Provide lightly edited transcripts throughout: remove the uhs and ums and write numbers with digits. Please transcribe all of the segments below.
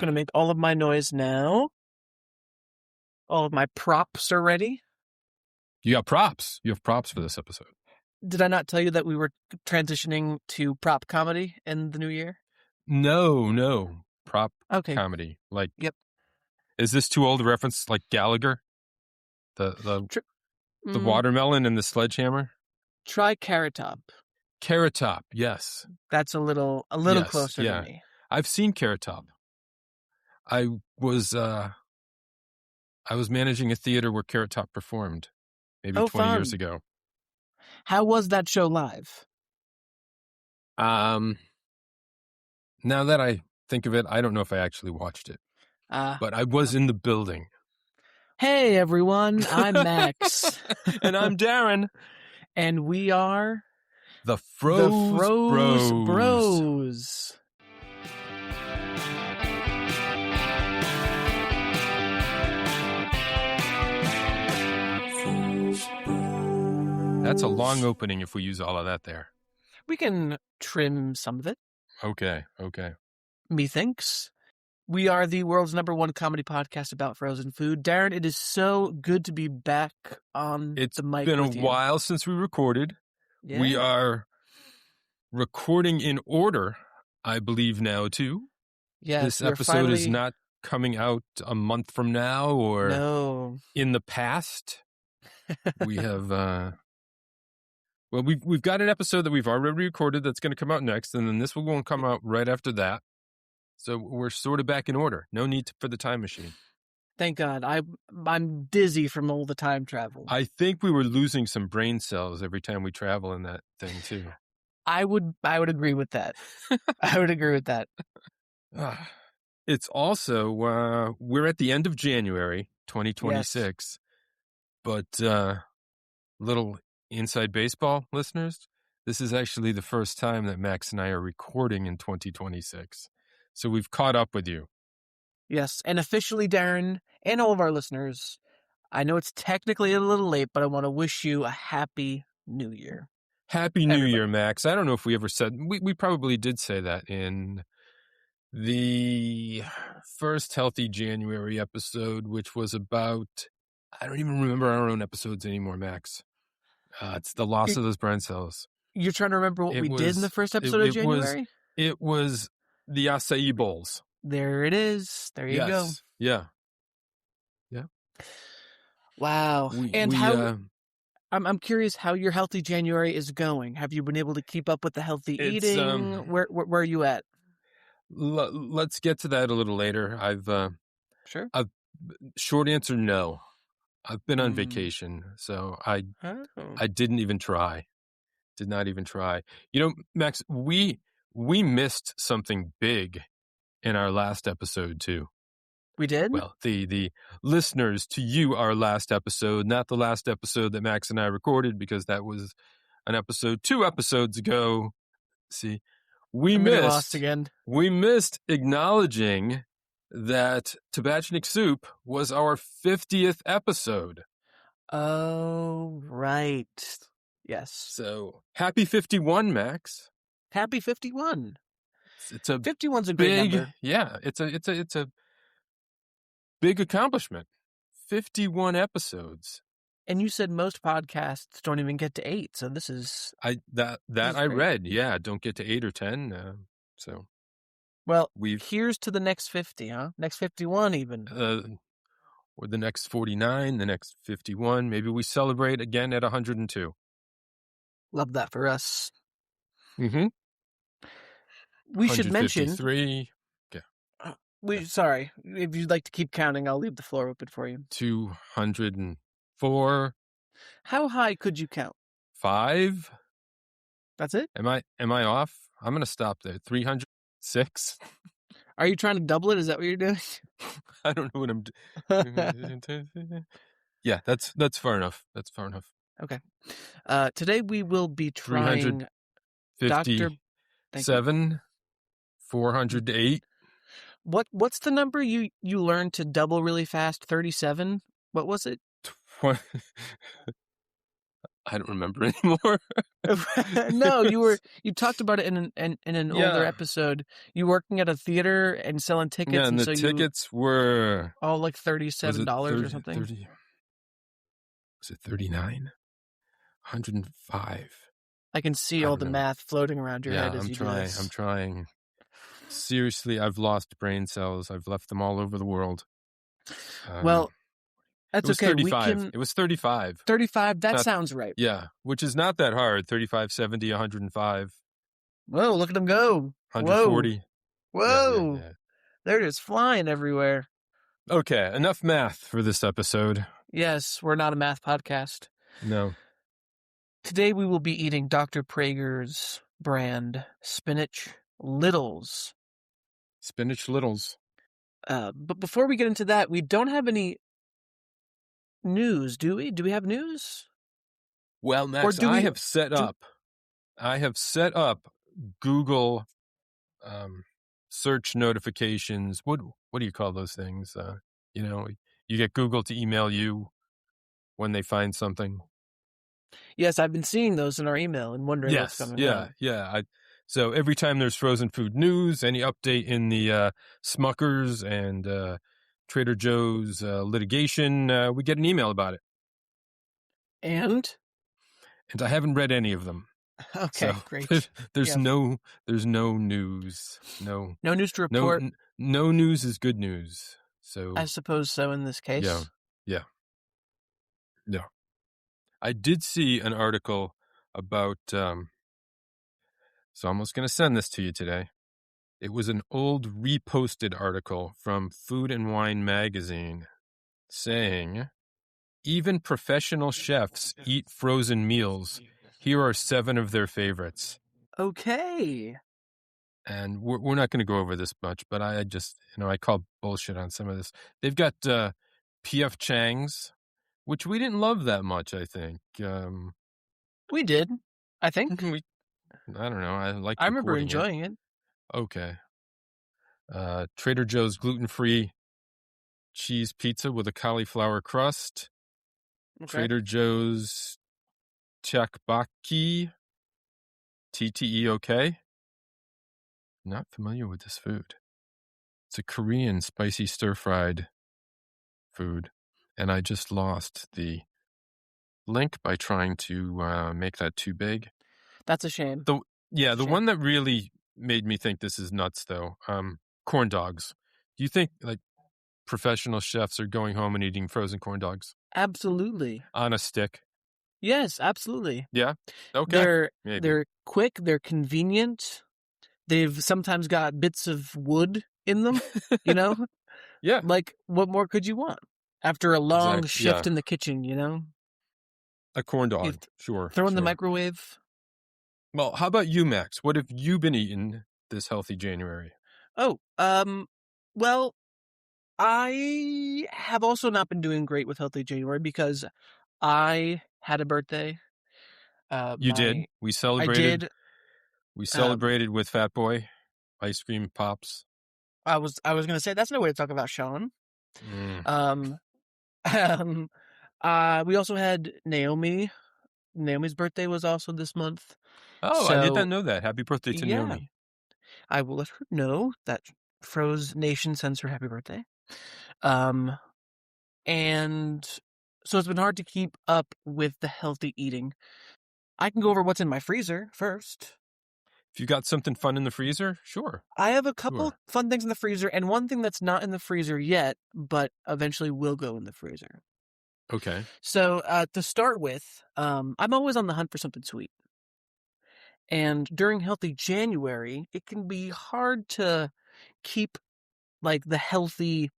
going to make all of my noise now. All of my props are ready. You got props. You have props for this episode. Did I not tell you that we were transitioning to prop comedy in the new year? No. Prop Okay. comedy. Like, yep. Is this too old a reference? Like Gallagher? The watermelon and the sledgehammer? Try Carrot Top. Carrot Top, yes. That's a little yes, closer to me. I've seen Carrot Top. I was managing a theater where Carrot Top performed maybe 20 years ago. How was that show live? Now that I think of it, I don't know if I actually watched it. But I was in the building. Hey, everyone. I'm Max. And I'm Darren. And we are... The Froze Bros. That's a long opening if we use all of that there. We can trim some of it. Okay. Methinks. We are the world's #1 comedy podcast about frozen food. Darren, it is so good to be back on the mic. It's been a while since we recorded. Yeah. We are recording in order, I believe now, too. Yes, this episode is not coming out a month from now or in the past. We have... Well, we've got an episode that we've already recorded that's going to come out next, and then this will come out right after that. So we're sort of back in order. No need for the time machine. Thank God. I'm dizzy from all the time travel. I think we were losing some brain cells every time we travel in that thing too. I would agree with that. I would agree with that. It's also we're at the end of January 2026, but little inside baseball listeners, this is actually the first time that Max and I are recording in 2026. So we've caught up with you. Yes, and officially, Darren, and all of our listeners, I know it's technically a little late, but I want to wish you a happy New Year. Happy New Year, Max. I don't know if we ever said, we probably did say that in the first Healthy January episode, which was about, I don't even remember our own episodes anymore, Max. It's the loss of those brain cells. You're trying to remember what we did in the first episode of January? It was the acai bowls. There it is. There you go. Yeah. Wow. I'm curious how your Healthy January is going. Have you been able to keep up with the healthy eating? Where are you at? Let's get to that a little later. Sure. Short answer, no. I've been on vacation, so I didn't even try. Did not even try. You know, Max, we missed something big in our last episode too. We did? Well, the listeners, to you, our last episode, not the last episode that Max and I recorded, because that was an episode 2 episodes ago. See, we missed acknowledging that Tabachnik Soup was our 50th episode. Oh, right. Yes. So, happy 51, Max. Happy 51. It's a 51's a big number. Yeah, it's a big accomplishment. 51 epides. And you said most podcasts don't even get to 8, so this is I read. Yeah, don't get to 8 or 10. So, well, here's to the next 50, huh? Next 51 even. Or the next 49, the next 51. Maybe we celebrate again at 102. Love that for us. Mm-hmm. We should mention 153. Yeah. Sorry, if you'd like to keep counting, I'll leave the floor open for you. 204. How high could you count? 5. That's it? Am I off? I'm going to stop there. 306. Are you trying to double it? Is that what you're doing? I don't know what I'm doing. Yeah, that's far enough. That's far enough. Okay. Today we will be trying 357, 408. What's the number you learned to double really fast? 37? What was it? I don't remember anymore. No, you talked about it in an older episode. You working at a theater and selling tickets, Yeah, and the so tickets were all like $37 or 30, something. 30, was it 39? 105. I can see all the math floating around your head as you do this. I'm trying. Seriously, I've lost brain cells. I've left them all over the world. Well, that's okay. 35. It was 35. 35, that sounds right. Yeah, which is not that hard. 35, 70, 105. Whoa, look at them go. 140. Whoa. Yeah. They're just flying everywhere. Okay, enough math for this episode. Yes, we're not a math podcast. No. Today we will be eating Dr. Praeger's brand Spinach Littles. Spinach Littles. But before we get into that, we don't have any news, do we? Do we have news? Well, Max, I have set up Google search notifications. What do you call those things? You get Google to email you when they find something. Yes, I've been seeing those in our email and wondering what's coming out. Yeah. So every time there's frozen food news, any update in the Smuckers and Trader Joe's litigation, we get an email about it. And I haven't read any of them. Okay, so, great. There's no news. No news to report. No news is good news. So I suppose so in this case. Yeah. I did see an article about, so I'm almost going to send this to you today. It was an old reposted article from Food and Wine magazine saying, even professional chefs eat frozen meals. Here are 7 of their favorites. Okay. And we're not going to go over this much, but I just, I call bullshit on some of this. They've got P.F. Chang's, which we didn't love that much, I think. We did, I think. I don't know. I remember enjoying it. Okay. Trader Joe's gluten-free cheese pizza with a cauliflower crust. Okay. Trader Joe's Chakbaki TTEOK. Not familiar with this food. It's a Korean spicy stir-fried food. And I just lost the link by trying to make that too big. That's a shame. The one that really made me think this is nuts, though, corn dogs. Do you think, professional chefs are going home and eating frozen corn dogs? Absolutely. On a stick? Yes, absolutely. Yeah? Okay. They're quick, they're convenient. They've sometimes got bits of wood in them, Yeah. What more could you want? After a long shift in the kitchen, A corn dog, sure. Throw in the microwave. Well, how about you, Max? What have you been eating this healthy January? Oh, well, I have also not been doing great with healthy January because I had a birthday. You did? We celebrated. I did. We celebrated with Fat Boy, ice cream pops. I was going to say that's no way to talk about Sean. We also had Naomi. Naomi's birthday was also this month. Oh, I did not know that. Happy birthday to Naomi. I will let her know that Froze Nation sends her happy birthday. And so it's been hard to keep up with the healthy eating. I can go over what's in my freezer first. If you got something fun in the freezer, sure. I have a couple fun things in the freezer and one thing that's not in the freezer yet, but eventually will go in the freezer. Okay. So to start with, I'm always on the hunt for something sweet. And during healthy January, it can be hard to keep the healthy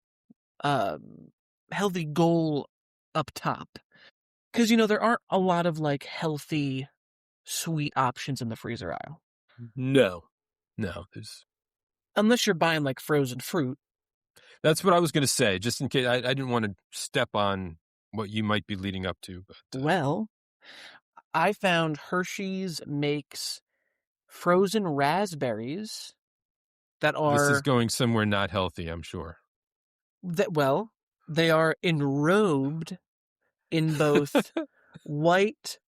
goal up top. Because, there aren't a lot of healthy sweet options in the freezer aisle. No, there's... Unless you're buying frozen fruit. That's what I was going to say, just in case I didn't want to step on what you might be leading up to. But Well, I found Hershey's makes frozen raspberries that are... This is going somewhere not healthy, I'm sure. They are enrobed in both white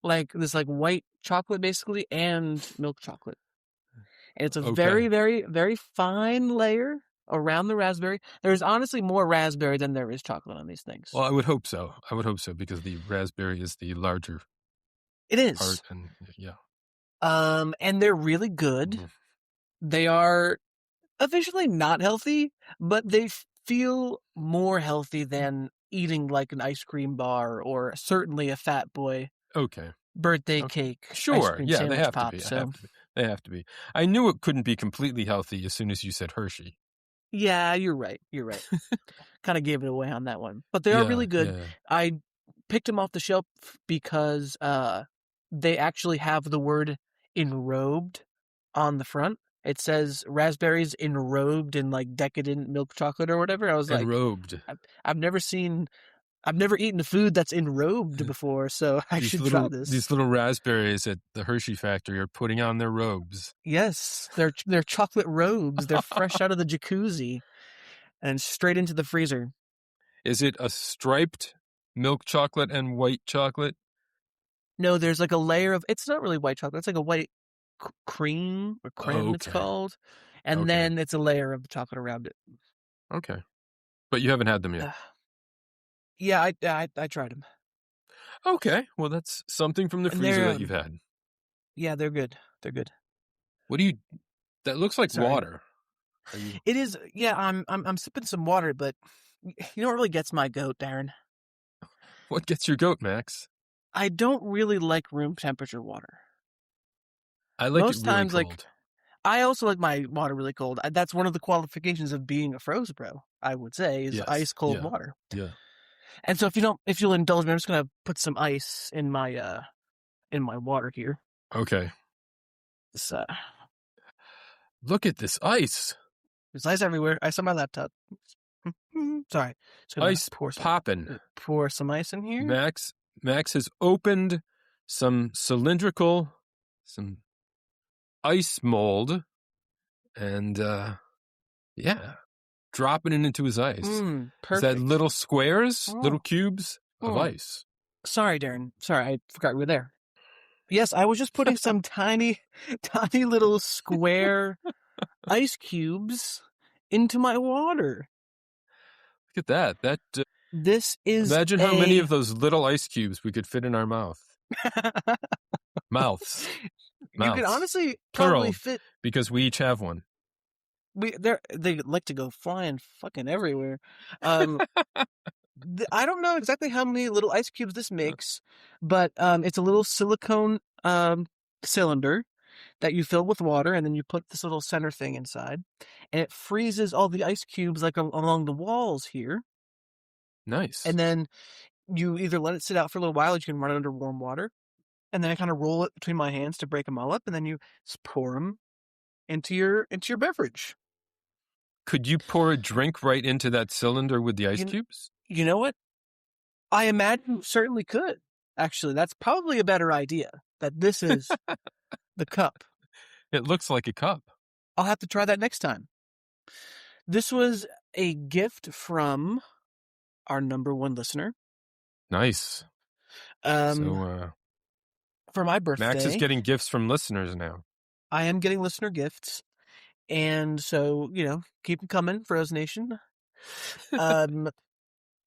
like this like white chocolate basically and milk chocolate. And it's a Okay. very, very, very fine layer around the raspberry. There's honestly more raspberry than there is chocolate on these things. Well, I would hope so. I would hope so because the raspberry is the larger It part, is. and yeah. And they're really good. Mhm. They are officially not healthy, but they feel more healthy than eating like an ice cream bar or certainly a Fat Boy Okay. birthday Okay. cake ice Sure. cream Yeah, they sandwich have to pop. be. I So have to be. They have to be. I knew it couldn't be completely healthy as soon as you said Hershey. yeah, you're right. You're right. Kind of gave it away on that one, but they are Yeah, really good. yeah. I picked them off the shelf because they actually have the word enrobed on the front. It says raspberries enrobed in like decadent milk chocolate or whatever. I was like, Enrobed. I've never eaten a food that's enrobed before, so I should try this. These little raspberries at the Hershey factory are putting on their robes. Yes, they're chocolate robes. They're fresh out of the jacuzzi and straight into the freezer. Is it a striped milk chocolate and white chocolate? No, there's like a layer of. It's not really white chocolate. It's like a white cream or creme. It's Okay. called, and Okay. then it's a layer of the chocolate around it. Okay. But you haven't had them yet. Yeah, I tried them, Okay. Well, that's something from the and freezer they're that you've had. yeah, they're good. They're good. What do you That looks like Sorry, water. Are you it is. Yeah, I'm sipping some water, but you know what really gets my goat, Darren? What gets your goat, Max? I don't really like room temperature water. I like it Most really times, like cold. I also like my water really cold. That's one of the qualifications of being a froze bro, I would say, is Yes. ice cold Yeah. water. Yeah. And so if you'll indulge me, I'm just gonna put some ice in my water here. Okay. This, Look at this ice. there's ice everywhere. Ice on my laptop. Sorry, just gonna Ice poppin'. pour some ice in here. Max has opened some ice mold and yeah, dropping it into his ice. Is that Perfect. little squares, Oh, little cubes of oh. ice? Sorry, Darren. Sorry, I forgot you were there. Yes, I was just putting some tiny, tiny little square ice cubes into my water. Look at that. This is Imagine how many of those little ice cubes we could fit in our mouth. Mouths. You could Mouths. honestly Plural, probably fit. because we each have one. They like to go flying fucking everywhere. I don't know exactly how many little ice cubes this makes, but it's a little silicone cylinder that you fill with water, and then you put this little center thing inside, and it freezes all the ice cubes like along the walls here. Nice. And then you either let it sit out for a little while, or you can run it under warm water, and then I kind of roll it between my hands to break them all up, and then you just pour them into your beverage. Could you pour a drink right into that cylinder with the ice cubes? You know what? I imagine you certainly could. Actually, that's probably a better idea. That this is the cup. It looks like a cup. I'll have to try that next time. This was a gift from our number one listener. Nice. So, for my birthday. Max is getting gifts from listeners now. I am getting listener gifts. And so, keep them coming, Froze Nation.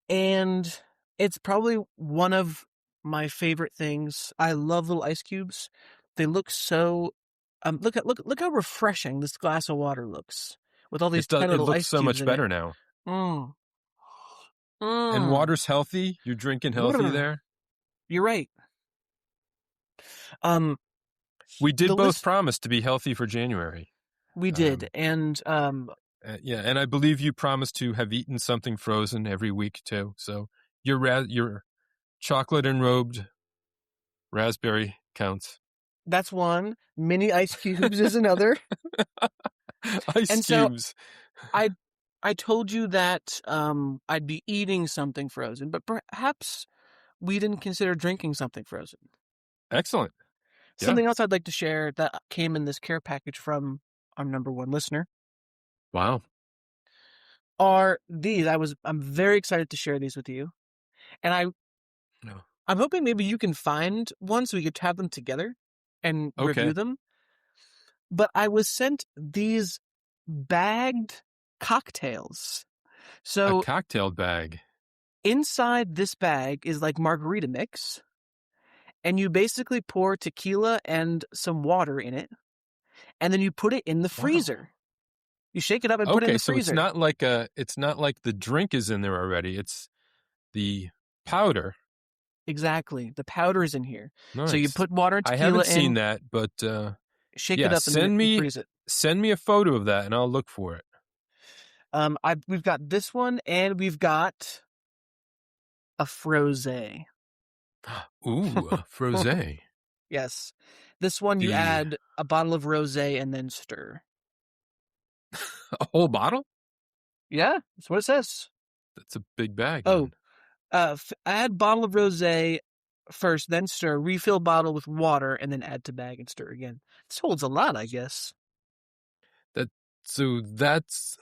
And it's probably one of my favorite things. I love little ice cubes. They look so look how refreshing this glass of water looks with all these tiny little ice cubes. It looks so much better now. And water's healthy. You're drinking healthy there. You're right. We did both promise to be healthy for January. We did, and yeah, and I believe you promised to have eaten something frozen every week too. So your chocolate enrobed raspberry counts. That's one. Mini ice cubes is another. Ice cubes. So I told you that I'd be eating something frozen, but perhaps we didn't consider drinking something frozen. Excellent. Yeah. Something else I'd like to share that came in this care package from our number one listener. Wow. Are these. I'm very excited to share these with you. And I'm hoping maybe you can find one so we could have them together and review them. But I was sent these bagged cocktails. So a cocktail bag. Inside this bag is like margarita mix, and you basically pour tequila and some water in it, and then you put it in the freezer. You shake it up and put it in the freezer. Okay, so it's not like the drink is in there already. It's the powder. Exactly. The powder is in here. Nice. So you put water and tequila in. I haven't seen that, but shake it up and then freeze it. Send me a photo of that and I'll look for it. We've got this one and we've got a frosé. Ooh, a frosé. Yes. This one you add a bottle of rosé and then stir. A whole bottle? Yeah, that's what it says. That's a big bag. Add bottle of rosé first, then stir. Refill bottle with water, and then add to bag and stir again. This holds a lot, I guess. That's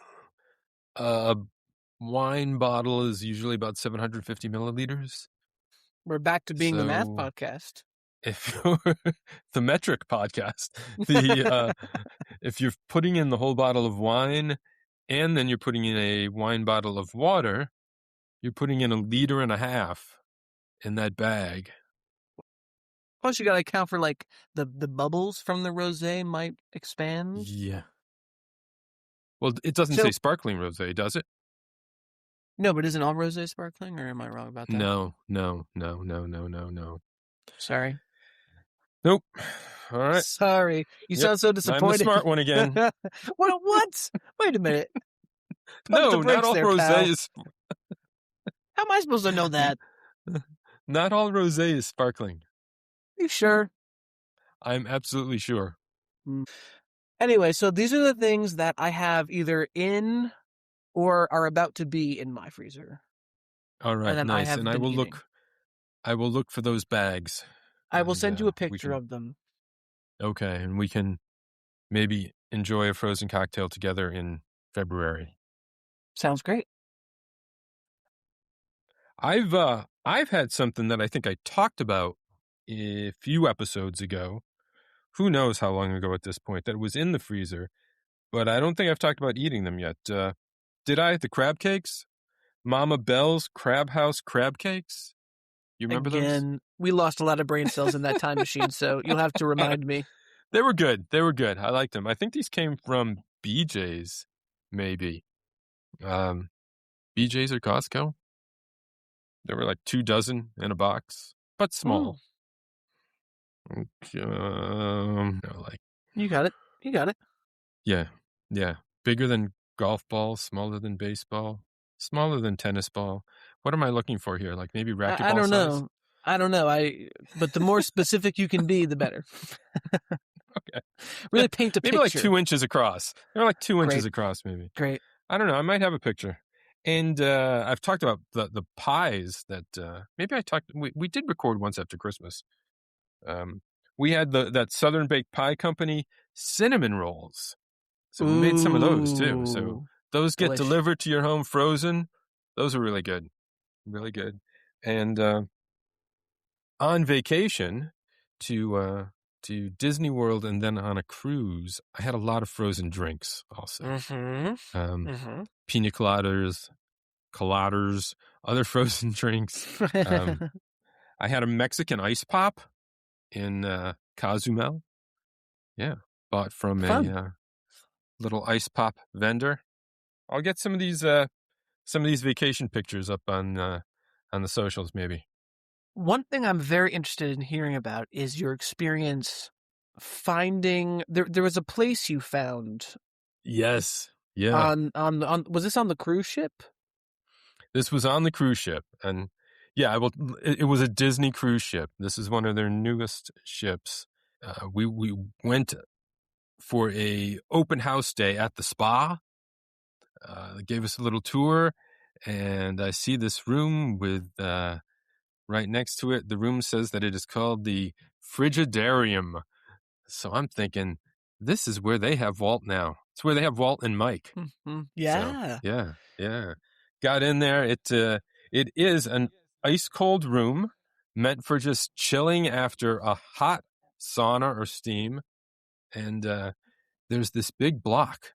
a wine bottle is usually about 750 milliliters. We're back to being the math podcast. The metric podcast. If you're putting in the whole bottle of wine and then you're putting in a wine bottle of water, you're putting in 1.5 liters in that bag. Plus, you got to account for like the bubbles from the rosé might expand. Yeah. Well, it doesn't say sparkling rosé, does it? No, but isn't all rosé sparkling, or am I wrong about that? No. Sorry. Nope. All right. Sorry. You sound so disappointed. I'm the smart one again. What? Wait a minute. No, not all rosé is... How am I supposed to know that? Not all rosé is sparkling. You sure? I'm absolutely sure. Anyway, so these are the things that I have either in or are about to be in my freezer. All right, nice. And I will look for those bags. I will send you a picture of them. Okay, and we can maybe enjoy a frozen cocktail together in February. Sounds great. I've had something that I think I talked about a few episodes ago. Who knows how long ago at this point, that was in the freezer, but I don't think I've talked about eating them yet. Did I? The crab cakes? Mama Bell's Crab House crab cakes? You remember those? Again, we lost a lot of brain cells in that time machine, so you'll have to remind me. They were good. I liked them. I think these came from BJ's, maybe. BJ's or Costco. There were like 2 dozen in a box, but small. You got it. Yeah. Bigger than golf ball, smaller than baseball, smaller than tennis ball. What am I looking for here? Like maybe racquetball I don't size? know. I don't know. But the more specific you can be, the better. Okay. Really paint a picture. Maybe like 2 inches across. They're like 2 inches across, maybe. Great. I don't know. I might have a picture. And I've talked about the pies that maybe we did record once after Christmas. We had that Southern Baked Pie Company cinnamon rolls. So we made some of those too. So those get delivered to your home frozen. Those are really good. Really good. And on vacation to Disney World and then on a cruise, I had a lot of frozen drinks also. Piña coladas, other frozen drinks. I had a Mexican ice pop in Cozumel. Yeah, bought from a little ice pop vendor. I'll get some of these vacation pictures up on the socials, maybe. One thing I'm very interested in hearing about is your experience finding. There was a place you found. Yes. Yeah. On was this on the cruise ship? This was on the cruise ship, and yeah, it was a Disney cruise ship. This is one of their newest ships. We went for a open house day at the spa. They gave us a little tour, and I see this room with right next to it. The room says that it is called the Frigidarium. So I'm thinking, this is where they have Walt now. It's where they have Walt and Mike. Mm-hmm. Yeah. So, yeah. Got in there. It is an ice cold room. meant for just chilling after a hot sauna or steam. And there's this big block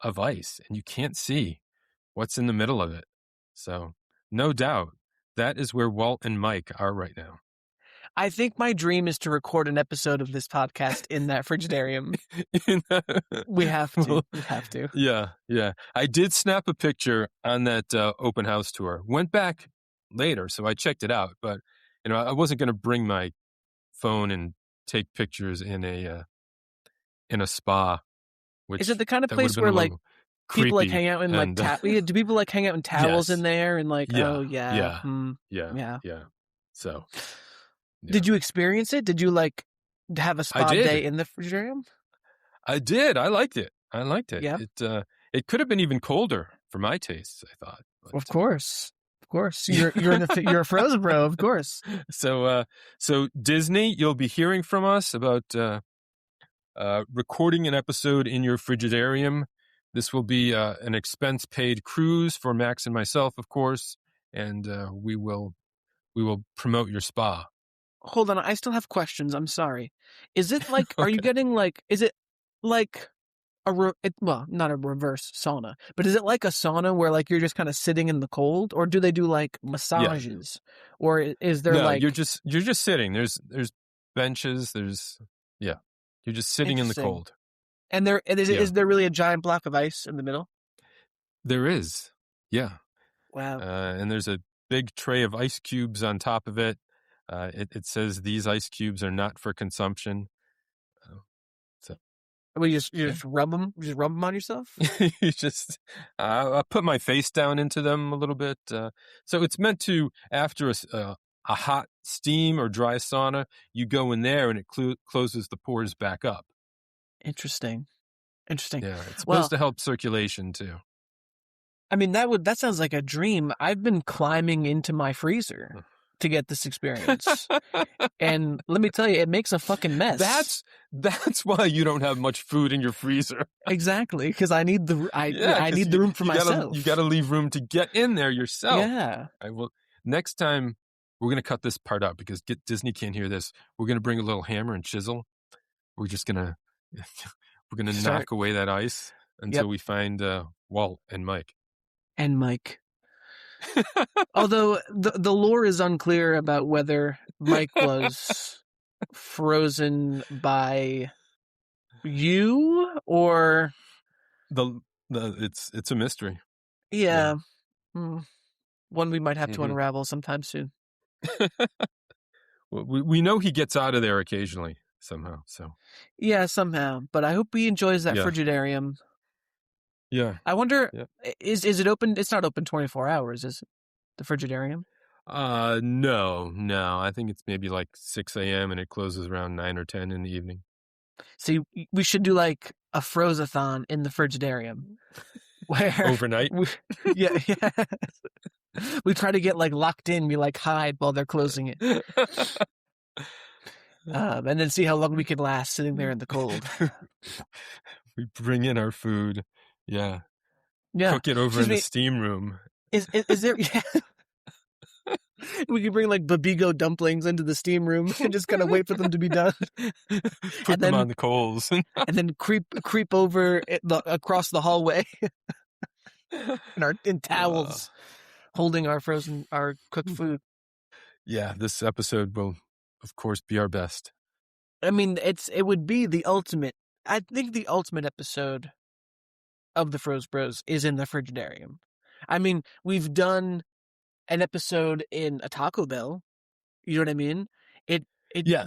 of ice, and you can't see what's in the middle of it. So, no doubt, that is where Walt and Mike are right now. I think my dream is to record an episode of this podcast in that Frigidarium. We have to. Well, we have to. Yeah. I did snap a picture on that open house tour. Went back later, so I checked it out. But I wasn't going to bring my phone and take pictures in a spa. Which is it the kind of place where like people like hang out in like do people like hang out in towels in there and like yeah. So yeah. Did you experience it? Did you like have a spa day in the Frigidarium? I did. I liked it. Yeah. It could have been even colder for my tastes, I thought. But, of course. You're a frozen bro, of course. So Disney, you'll be hearing from us about recording an episode in your Frigidarium. This will be an expense-paid cruise for Max and myself, of course, and we will promote your spa. Hold on, I still have questions. I'm sorry. Is it like, okay. Are you getting like, is it like not a reverse sauna, but is it like a sauna where like you're just kind of sitting in the cold, or do they do like massages, or is there like you're just sitting? There's benches. You're just sitting in the cold. And is there really a giant block of ice in the middle? There is. Yeah. Wow. And there's a big tray of ice cubes on top of it. It says these ice cubes are not for consumption. You just rub them? You just rub them on yourself? I put my face down into them a little bit. So it's meant to, after a hot steam or dry sauna, you go in there and it closes the pores back up. Interesting. Yeah, it's supposed to help circulation too. I mean, that sounds like a dream. I've been climbing into my freezer to get this experience. And let me tell you, it makes a fucking mess. That's why you don't have much food in your freezer. Exactly, because I need the room for myself. You got to leave room to get in there yourself. Yeah. Next time we're going to cut this part out because Disney can't hear this. We're going to bring a little hammer and chisel. We're gonna knock away that ice until we find Walt and Mike. Although the lore is unclear about whether Mike was frozen by you or it's a mystery. Yeah. One we might have to unravel sometime soon. Well, we know he gets out of there occasionally somehow. So yeah, somehow. But I hope he enjoys that Frigidarium. Yeah. I wonder, is it open? It's not open 24 hours, is it? The Frigidarium? No. I think it's maybe like 6 a.m. and it closes around 9 or 10 in the evening. See, we should do like a Frozathon in the Frigidarium. Where overnight? Yeah. We try to get like locked in, we like hide while they're closing it. And then see how long we can last sitting there in the cold. We bring in our food. Yeah. Cook it over in the steam room. Is there? Yeah. We can bring like babigo dumplings into the steam room and just kind of wait for them to be done. Put them on the coals, and then creep over across the hallway in towels, holding our cooked food. Yeah, this episode will, of course, be our best. I mean, it would be the ultimate. I think the ultimate episode of the Froze Bros is in the Frigidarium. I mean, we've done an episode in a Taco Bell. You know what I mean?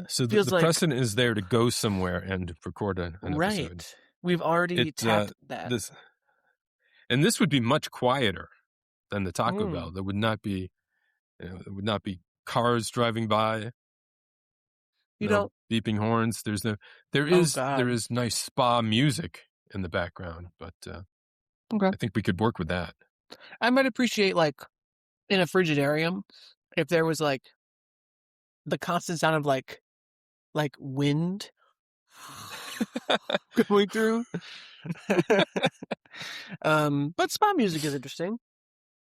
So the precedent is there to go somewhere and record an episode. Right. We've already tapped that. This would be much quieter than the Taco Bell. There would not be cars driving by. Beeping horns. There is nice spa music in the background, but I think we could work with that. I might appreciate like in a Frigidarium if there was like the constant sound of like wind going through. But spa music is interesting.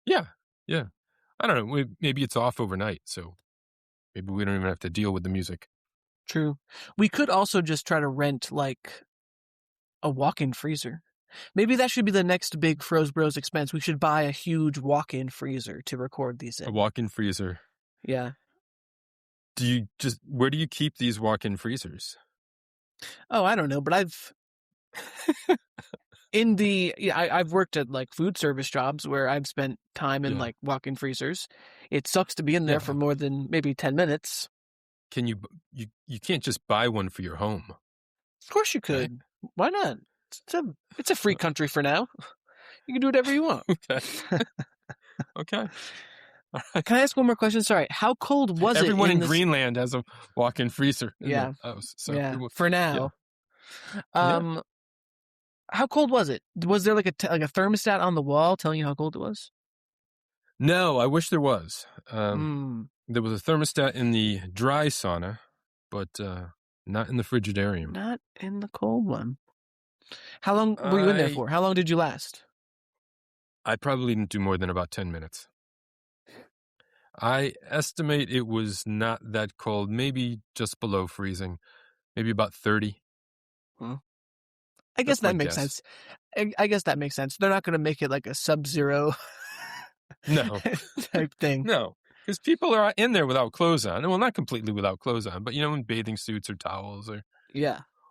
Yeah. I don't know. Maybe it's off overnight, so Maybe we don't even have to deal with the music. True. We could also just try to rent, like, a walk-in freezer. Maybe that should be the next big Froze Bros expense. We should buy a huge walk-in freezer to record these in. A walk-in freezer. Yeah. Where do you keep these walk-in freezers? Oh, I don't know, but I've worked at like food service jobs where I've spent time in like walk-in freezers. It sucks to be in there for more than maybe 10 minutes. Can you can't just buy one for your home. Of course you could. Right? Why not? It's a free country for now. You can do whatever you want. Okay. Okay. All right. Can I ask one more question? Sorry. How cold was Everyone it in Greenland has a walk-in freezer in their house. So for now. Yeah. How cold was it? Was there like a thermostat on the wall telling you how cold it was? No, I wish there was. There was a thermostat in the dry sauna, but not in the Frigidarium. Not in the cold one. How long were you in there for? How long did you last? I probably didn't do more than about 10 minutes. I estimate it was not that cold, maybe just below freezing, maybe about 30. I guess that makes sense. I guess that makes sense. They're not going to make it like a Sub-Zero type thing. No, because people are in there without clothes on. Well, not completely without clothes on, but, in bathing suits or towels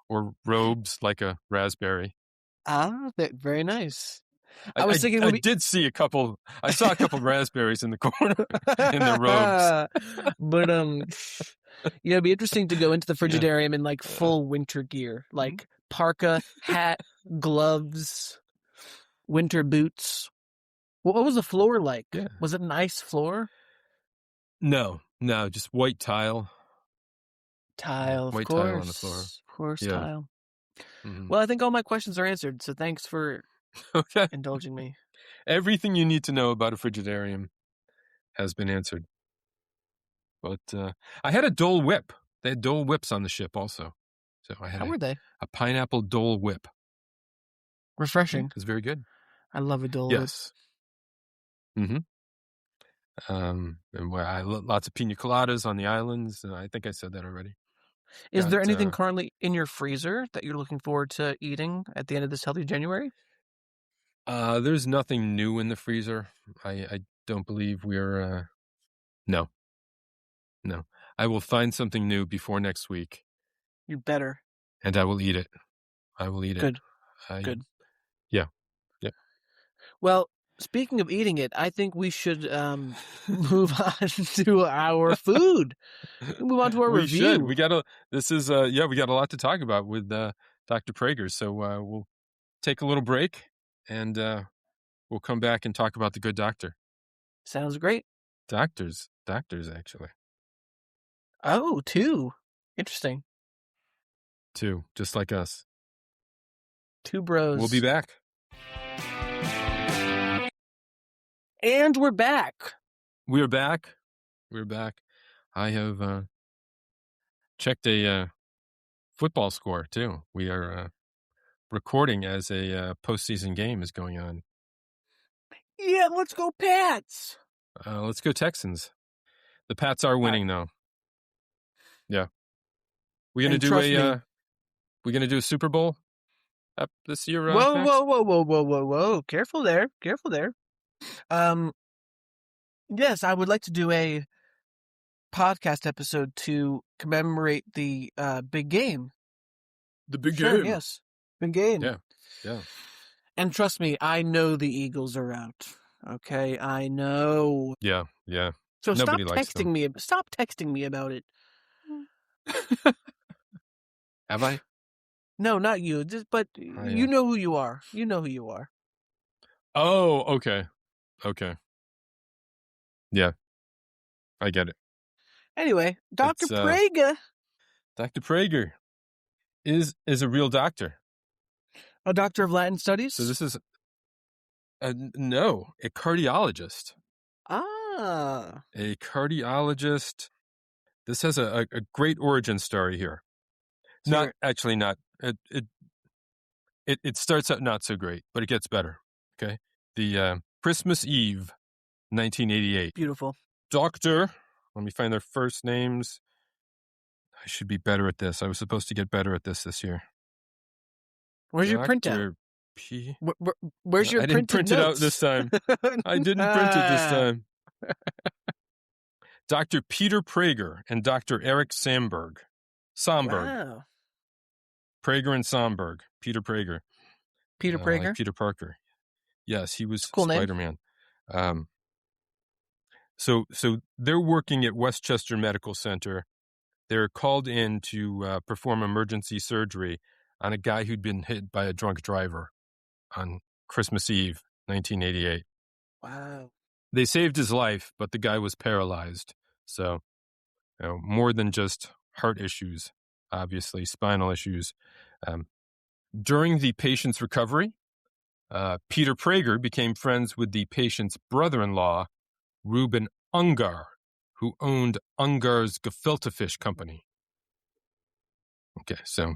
or robes like a raspberry. Very nice. I was thinking I did see a couple. I saw a couple raspberries in the corner in their robes. But it'd be interesting to go into the Frigidarium in like full winter gear, like parka, hat, gloves, winter boots. What was the floor like? Yeah. Was it a nice floor? No, just white tile. Tile, white of course. Tile on the floor. Of course, tile. Mm-hmm. Well, I think all my questions are answered, so thanks for indulging me. Everything you need to know about a Frigidarium has been answered. But I had a Dole Whip. They had Dole Whips on the ship also. So I had How were they? A pineapple Dole Whip. Refreshing. It was very good. I love a Dole Whip. Yes. Mm-hmm. And lots of piña coladas on the islands. I think I said that already. Is there anything currently in your freezer that you're looking forward to eating at the end of this Healthy January? There's nothing new in the freezer. I don't believe we're... No. I will find something new before next week. You better. And I will eat it. Good. Good. Yeah. Well, speaking of eating it, I think we should move on to our food. Move on to our review. We should. We got a lot to talk about with Dr. Praeger. So we'll take a little break and we'll come back and talk about the good doctor. Sounds great. Doctors, actually. Oh, 2. Interesting. 2, just like us. 2 bros. We'll be back. And we're back. We're back. I have checked a football score, too. We are recording as a postseason game is going on. Yeah, let's go Pats. Let's go Texans. The Pats are winning, though. Yeah. We're going to do a Super Bowl this year. Whoa. Careful there. Yes, I would like to do a podcast episode to commemorate the big game. The big game. Yes. Big game. Yeah. And trust me, I know the Eagles are out. Okay, I know. Yeah. So stop texting me about it. Have I? No, not you. You know who you are. Oh, okay. Yeah, I get it. Anyway, Dr. Praeger. Dr. Praeger is a real doctor. A doctor of Latin studies? So this is a cardiologist. Ah. A cardiologist. This has a great origin story here. Not. It starts out not so great, but it gets better. Okay. The Christmas Eve, 1988. Beautiful. Doctor Let me find their first names. I should be better at this. I was supposed to get better at this year. Where's your printout? Dr. P. Where's your I didn't print it out this time. I didn't print it this time. Dr. Peter Praeger and Dr. Eric Somberg. Wow. Praeger and Somberg. Peter Praeger. Peter Praeger? Like Peter Parker. Yes, he was cool Spider-Man. So they're working at Westchester Medical Center. They're called in to perform emergency surgery on a guy who'd been hit by a drunk driver on Christmas Eve, 1988. Wow. They saved his life, but the guy was paralyzed. So, more than just heart issues, obviously, spinal issues. During the patient's recovery, Peter Praeger became friends with the patient's brother-in-law, Reuben Ungar, who owned Ungar's gefilte fish company. Okay, so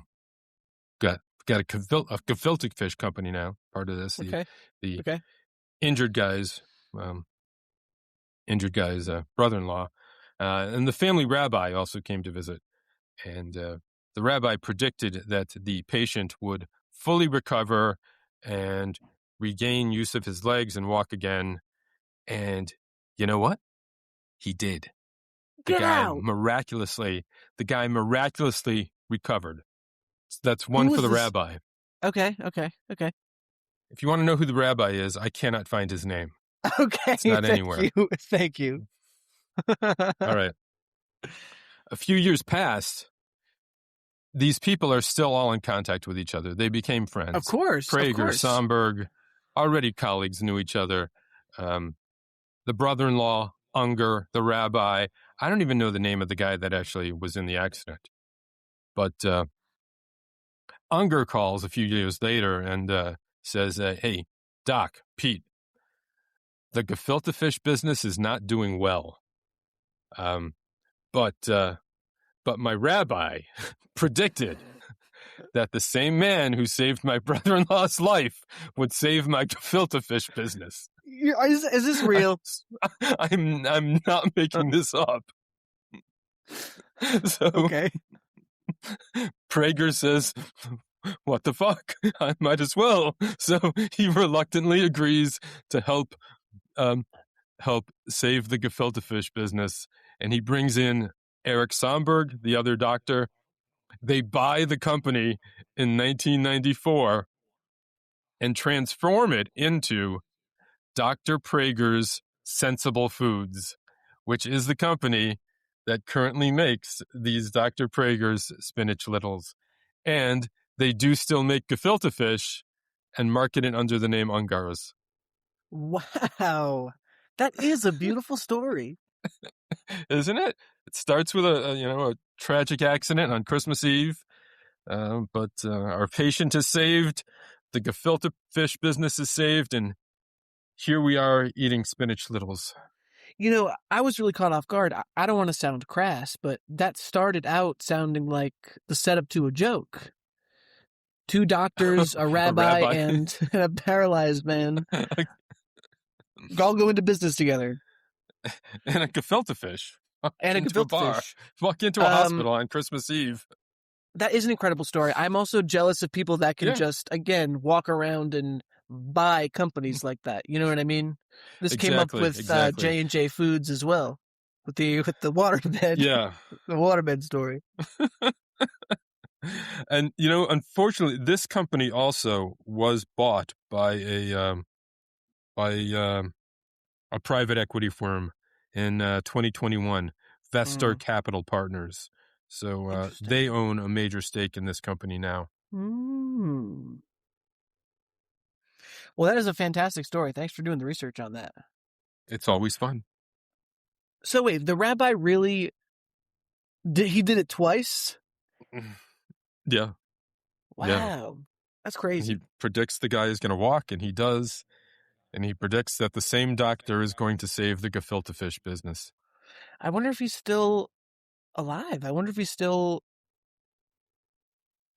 got a gefilte fish company now, part of this. The injured guy's brother-in-law. And the family rabbi also came to visit. And the rabbi predicted that the patient would fully recover and regain use of his legs and walk again. And you know what? He did. The guy miraculously recovered. That's one for the rabbi. Okay. If you want to know who the rabbi is, I cannot find his name. Okay. It's not anywhere. Thank you. All right. A few years passed. These people are still all in contact with each other. They became friends. Of course. Praeger, Somberg, already colleagues, knew each other. The brother-in-law, Unger, the rabbi. I don't even know the name of the guy that actually was in the accident. But Unger calls a few years later and says, hey, Doc, Pete, the gefilte fish business is not doing well. But my rabbi predicted that the same man who saved my brother-in-law's life would save my gefilte fish business. Is this real? I'm not making this up. So, okay. Praeger says, what the fuck? I might as well. So he reluctantly agrees to help save the gefilte fish business. And he brings in Eric Somberg, the other doctor. They buy the company in 1994 and transform it into Dr. Praeger's Sensible Foods, which is the company that currently makes these Dr. Praeger's spinach littles. And they do still make gefilte fish and market it under the name Ungar's. Wow. That is a beautiful story. Isn't it? It starts with a tragic accident on Christmas Eve, but our patient is saved, the gefilte fish business is saved, and here we are eating spinach littles. I was really caught off guard. I don't want to sound crass, but that started out sounding like the setup to a joke. 2 doctors, a rabbi. And a paralyzed man all go into business together. And a gefilte fish. And a gefilte fish. Walk into a hospital on Christmas Eve. That is an incredible story. I'm also jealous of people that can just, again, walk around and buy companies like that. You know what I mean? This came up with J&J Foods as well, with the waterbed. Yeah. The waterbed story. And, unfortunately, this company also was bought by a private equity firm in 2021, Vestar Capital Partners. So they own a major stake in this company now. Mm. Well, that is a fantastic story. Thanks for doing the research on that. It's always fun. So wait, the rabbi really did it twice? Yeah. Wow. Yeah. That's crazy. He predicts the guy is going to walk, and he does. And he predicts that the same doctor is going to save the gefilte fish business. I wonder if he's still alive. I wonder if he's still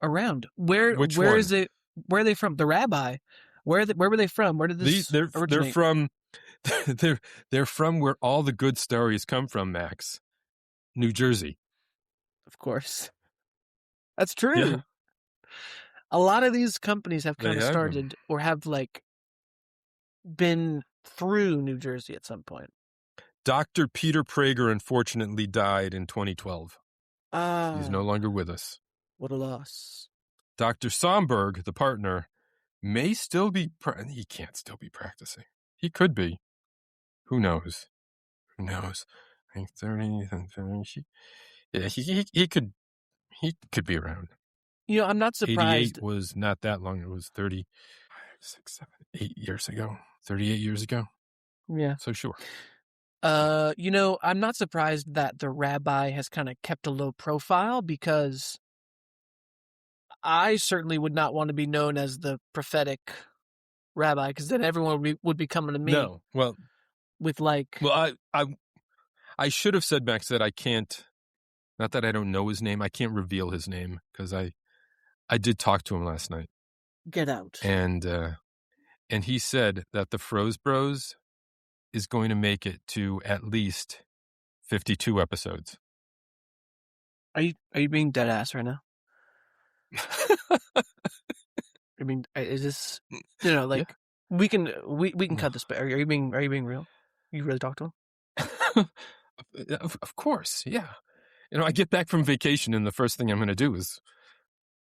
around. Where is it? Where are they from? The rabbi. Where were they from? Where did this originate? They're from where all the good stories come from, Max. New Jersey. Of course. That's true. Yeah. A lot of these companies have kind of started them. or have been through New Jersey at some point. Dr. Peter Praeger unfortunately died in 2012. He's no longer with us. What a loss. Dr. Somberg, the partner, may still be... he can't still be practicing. He could be. Who knows? Who knows? I think 30... Yeah, he could be around. I'm not surprised. 88 was not that long. It was 36, 7, 8 years ago. 38 years ago. Yeah. So sure. I'm not surprised that the rabbi has kind of kept a low profile, because I certainly would not want to be known as the prophetic rabbi, because then everyone would be coming to me. No, well, with Well, I should have said, Max, that I can't. Not that I don't know his name. I can't reveal his name, because I did talk to him last night. Get out. And he said that the Froze Bros is going to make it to at least 52 episodes. Are you being dead ass right now? I mean, is this Yeah. we can cut this? But are you being real? You really talked to him? Of course, yeah. I get back from vacation, and the first thing I'm going to do is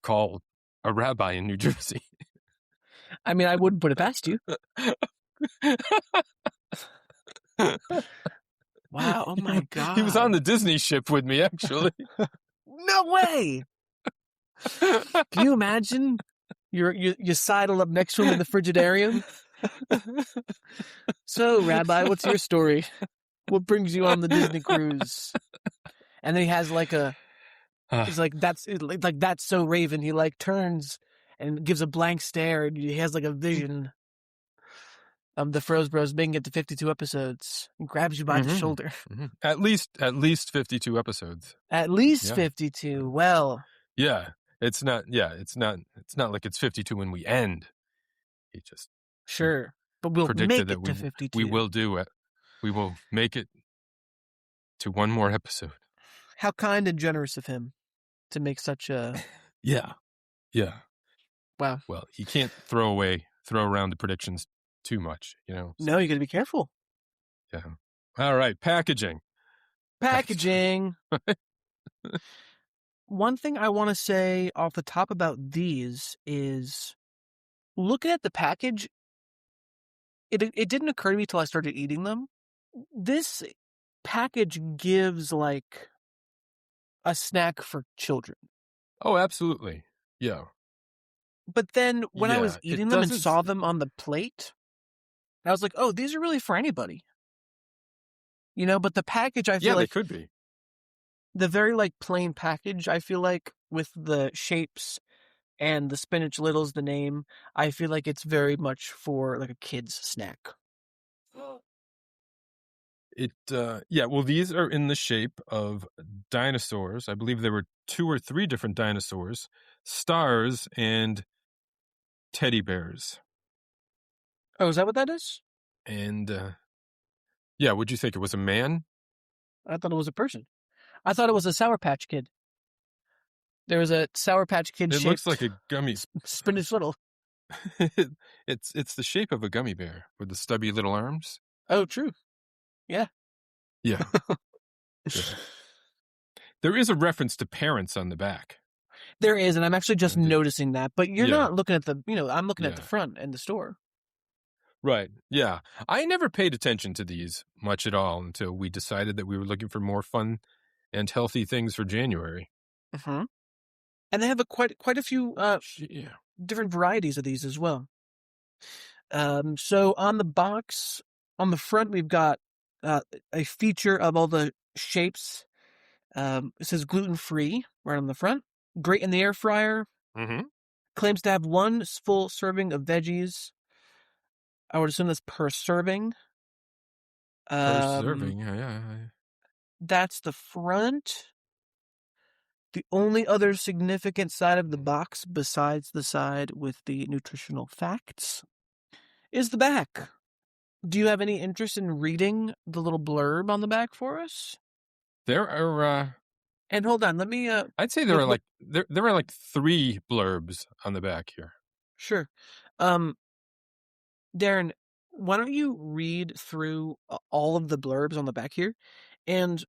call a rabbi in New Jersey. I mean, I wouldn't put it past you. Wow! Oh my God! He was on the Disney ship with me, actually. No way! Can you imagine? You sidle up next to him in the Frigidarium. So, Rabbi, what's your story? What brings you on the Disney cruise? And then he has he's like, that's so Raven. He turns and gives a blank stare, and he has a vision of the Froze Bros making it to 52 episodes, and grabs you by the shoulder. Mm-hmm. At least 52 episodes. At least 52. Well, yeah, it's not like it's 52 when we end. He just sure, but we'll predicted make it to 52. We will do it. We will make it to one more episode. How kind and generous of him to make such a... Yeah. Wow. Well, he can't throw around the predictions too much, So. No, you got to be careful. Yeah. All right, packaging. One thing I want to say off the top about these is, looking at the package, it didn't occur to me till I started eating them. This package gives a snack for children. Oh, absolutely. Yeah. But then when I was eating them and saw them on the plate, I was like, oh, these are really for anybody. But the package, I feel they could be. The very plain package, I feel with the shapes and the spinach little's the name, I feel like it's very much for a kid's snack. Well, these are in the shape of dinosaurs. I believe there were 2 or 3 different dinosaurs, stars, and teddy bears. Oh, is that what that is? And, what'd you think? It was a man? I thought it was a person. I thought it was a Sour Patch Kid. There was a Sour Patch Kid shaped... It looks like a gummy... Spinach little. It's the shape of a gummy bear with the stubby little arms. Oh, true. Yeah. Yeah. There is a reference to parents on the back. There is, and I'm actually just noticing that. But you're not looking at the... I'm looking at the front and the store. Right. Yeah. I never paid attention to these much at all until we decided that we were looking for more fun and healthy things for January. Mm-hmm. And they have quite a few different varieties of these as well. So on the box, on the front, we've got a feature of all the shapes. It says gluten-free right on the front. Great in the air fryer. Mm-hmm. Claims to have 1 full serving of veggies. I would assume that's per serving. Per serving, yeah. That's the front. The only other significant side of the box, besides the side with the nutritional facts, is the back. Do you have any interest in reading the little blurb on the back for us? There are. And hold on, let me. I'd say there are like 3 blurbs on the back here. Sure. Darren, why don't you read through all of the blurbs on the back here, and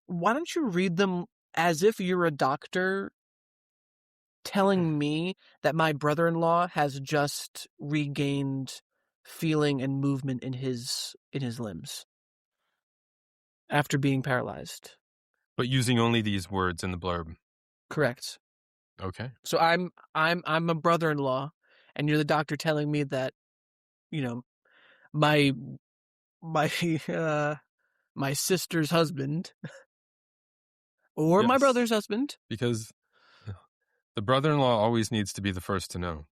why don't you read them as if you're a doctor telling me that my brother-in-law has just regained feeling and movement in his limbs after being paralyzed. But using only these words in the blurb. Correct. Okay. So I'm a brother-in-law, and you're the doctor telling me that, my my sister's husband or my brother's husband. Because the brother-in-law always needs to be the first to know.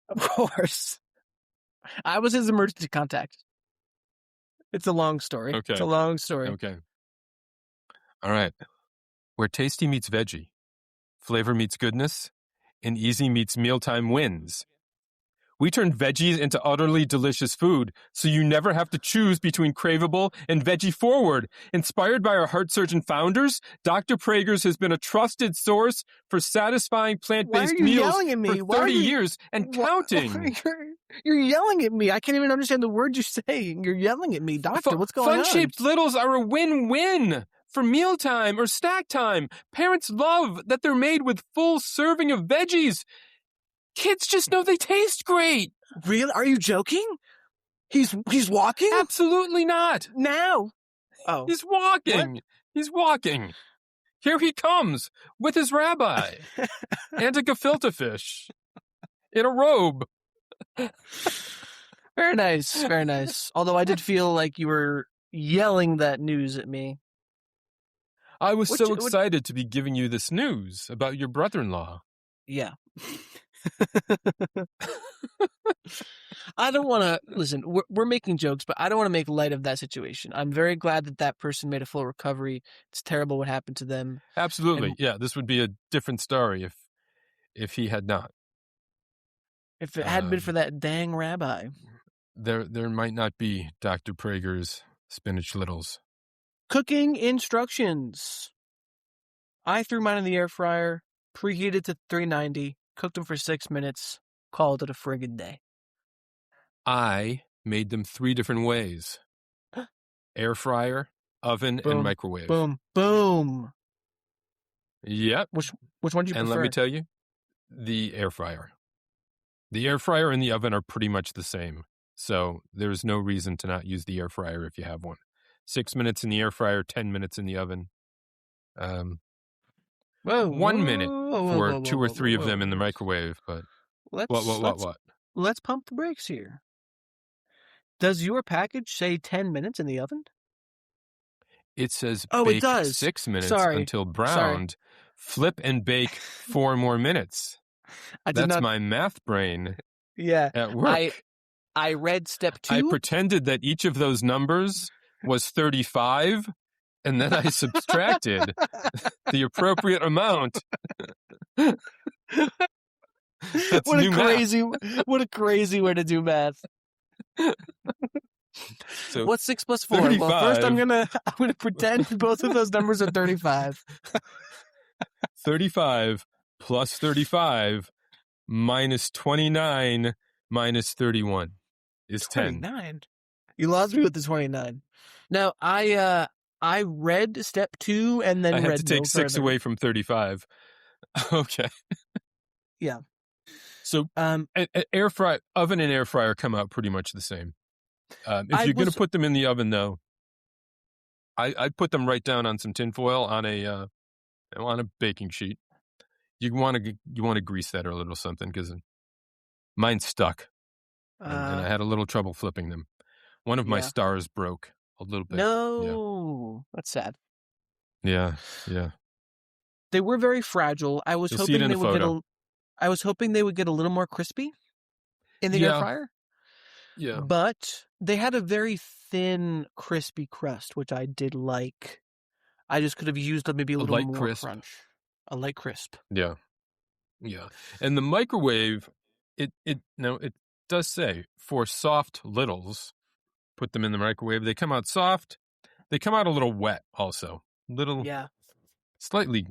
Of course. I was his emergency contact. It's a long story. Okay. It's a long story. Okay. All right. Where tasty meets veggie, flavor meets goodness, and easy meets mealtime wins. We turn veggies into utterly delicious food, so you never have to choose between craveable and veggie forward. Inspired by our heart surgeon founders, Dr. Praeger's has been a trusted source for satisfying plant-based meals for 30 years and counting. You're yelling at me. I can't even understand the words you're saying. You're yelling at me. Doctor, what's going on? Fun-shaped littles are a win-win. For mealtime or snack time, parents love that they're made with full serving of veggies. Kids just know they taste great. Really? Are you joking? He's walking? Absolutely not. Now. Oh. He's walking. What? He's walking. Here he comes with his rabbi and a gefilte fish in a robe. Very nice. Very nice. Although I did feel like you were yelling that news at me. I was so excited to be giving you this news about your brother-in-law. Yeah. I don't want to listen. We're making jokes, but I don't want to make light of that situation. I'm very glad that person made a full recovery. It's terrible what happened to them. Absolutely, yeah. This would be a different story if he had not. If it hadn't been for that dang rabbi, there might not be Dr. Praeger's spinach littles. Cooking instructions. I threw mine in the air fryer, preheated to 390, cooked them for 6 minutes, called it a friggin' day. I made them 3 different ways. Air fryer, oven, boom, and microwave. Boom, boom. Yep. Which one do you prefer? And let me tell you, the air fryer. The air fryer and the oven are pretty much the same. So there's no reason to not use the air fryer if you have one. 6 minutes in the air fryer, 10 minutes in the oven. 1 minute for 2 or 3 of them in the microwave. But what? Let's pump the brakes here. Does your package say 10 minutes in the oven? It says bake it does. 6 minutes until browned. Flip and bake 4 more minutes. That's my math brain. Yeah. At work. I read step 2. I pretended that each of those numbers was 35, and then I subtracted the appropriate amount. What a crazy way to do math. So what's 6 plus 4? 35. Well, first I'm gonna pretend both of those numbers are 35. 35 plus 35 minus 29 minus 31 is 10. 29. You lost me with the 29. Now I read step 2 and then I read had to take 6 away from 35. Okay. Yeah. So oven and air fryer come out pretty much the same. If you're going to put them in the oven, though, I put them right down on some tinfoil on a baking sheet. You want to grease that or a little something because mine stuck, and I had a little trouble flipping them. One of my stars broke a little bit. No, that's sad. Yeah. They were very fragile. I was hoping they would get a little more crispy in the air fryer. Yeah. But they had a very thin, crispy crust, which I did like. I just could have used maybe a little more crisp. crunch. A light crisp. Yeah. And the microwave, it does say for soft littles, put them in the microwave. They come out soft. They come out a little wet also. Little, slightly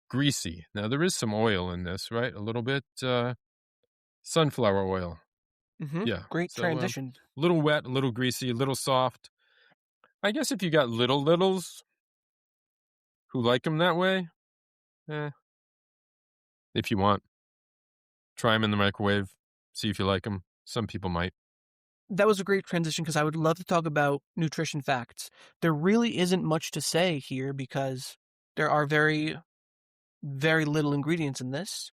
greasy. Now, there is some oil in this, right? A little bit sunflower oil. Mm-hmm. Yeah. Great transition. A little wet, a little greasy, a little soft. I guess if you got littles who like them that way, if you want, try them in the microwave, see if you like them. Some people might. That was a great transition because I would love to talk about nutrition facts. There really isn't much to say here because there are very, very little ingredients in this.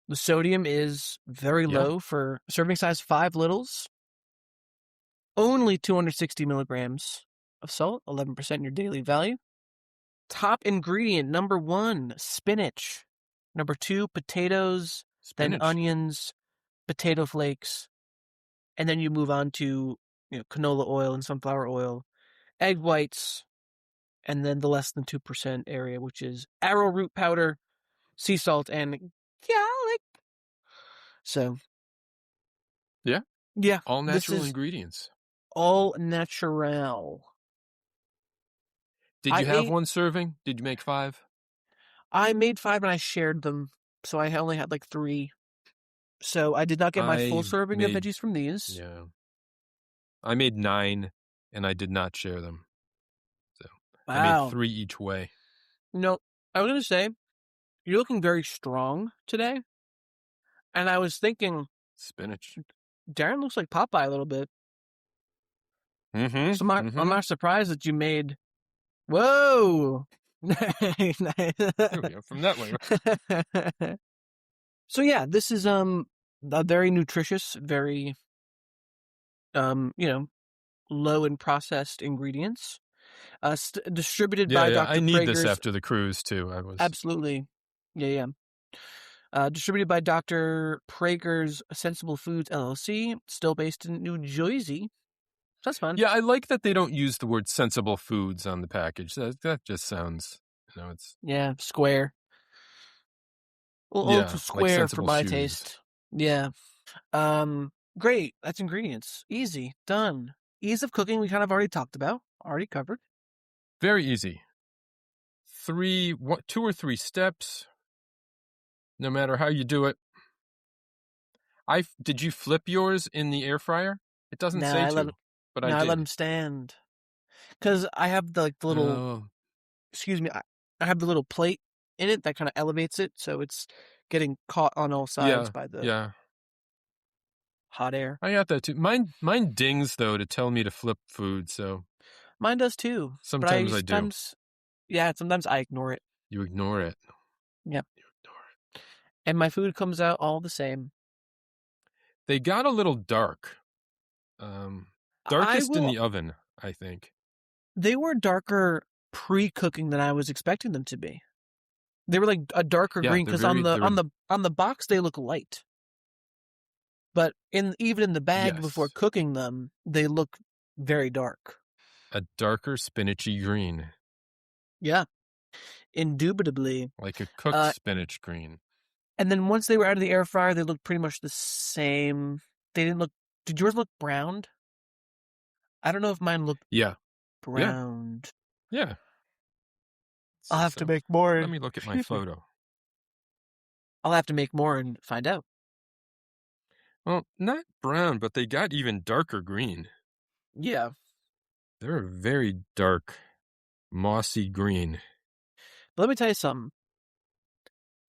The sodium is very low for serving size 5 littles. Only 260 milligrams of salt, 11% in your daily value. Top ingredient, number 1, spinach. Number 2, potatoes, then onions, potato flakes. And then you move on to canola oil and sunflower oil, egg whites, and then the less than 2% area, which is arrowroot powder, sea salt, and garlic. So, yeah, all natural ingredients. All natural. Did you have one serving? Did you make 5? I made 5 and I shared them, so I only had like 3. So I did not get my full serving of veggies from these. Yeah. I made 9 and I did not share them. So I made 3 each way. No, I was going to say, you're looking very strong today. And I was thinking, spinach. Darren looks like Popeye a little bit. Mm-hmm. So I'm not surprised that you made. Whoa! Here we go, from that way. So yeah, this is a very nutritious, very low in processed ingredients. Distributed by Dr. I need Praeger's, this after the cruise too. Absolutely, yeah. Distributed by Dr. Praeger's Sensible Foods LLC, still based in New Jersey. So that's fun. Yeah, I like that they don't use the word sensible foods on the package. That just sounds, it's... Yeah, square. A little too square like for my taste. Yeah. Great. That's ingredients. Easy. Done. Ease of cooking we kind of already talked about. Already covered. Very easy. 2 or 3 steps. No matter how you do it. Did you flip yours in the air fryer? It doesn't say to, but I did. I let them stand. Because I have the little, excuse me, I have the little plate in it that kind of elevates it, so it's getting caught on all sides by the hot air. I got that too. Mine dings, though, to tell me to flip food, so. Mine does too. Sometimes I do. Yeah, sometimes I ignore it. You ignore it. Yep. You ignore it. And my food comes out all the same. They got a little dark. Darkest in the oven, I think. They were darker pre-cooking than I was expecting them to be. They were like a darker green because on the box they look light. But even in the bag before cooking them, they look very dark. A darker spinachy green. Yeah. Indubitably. Like a cooked spinach green. And then once they were out of the air fryer, they looked pretty much the same. They didn't look... Did yours look browned? I don't know if mine looked browned. Yeah. I'll have to make more. Let me look at my photo. I'll have to make more and find out. Well, not brown, but they got even darker green. Yeah. They're a very dark, mossy green. But let me tell you something.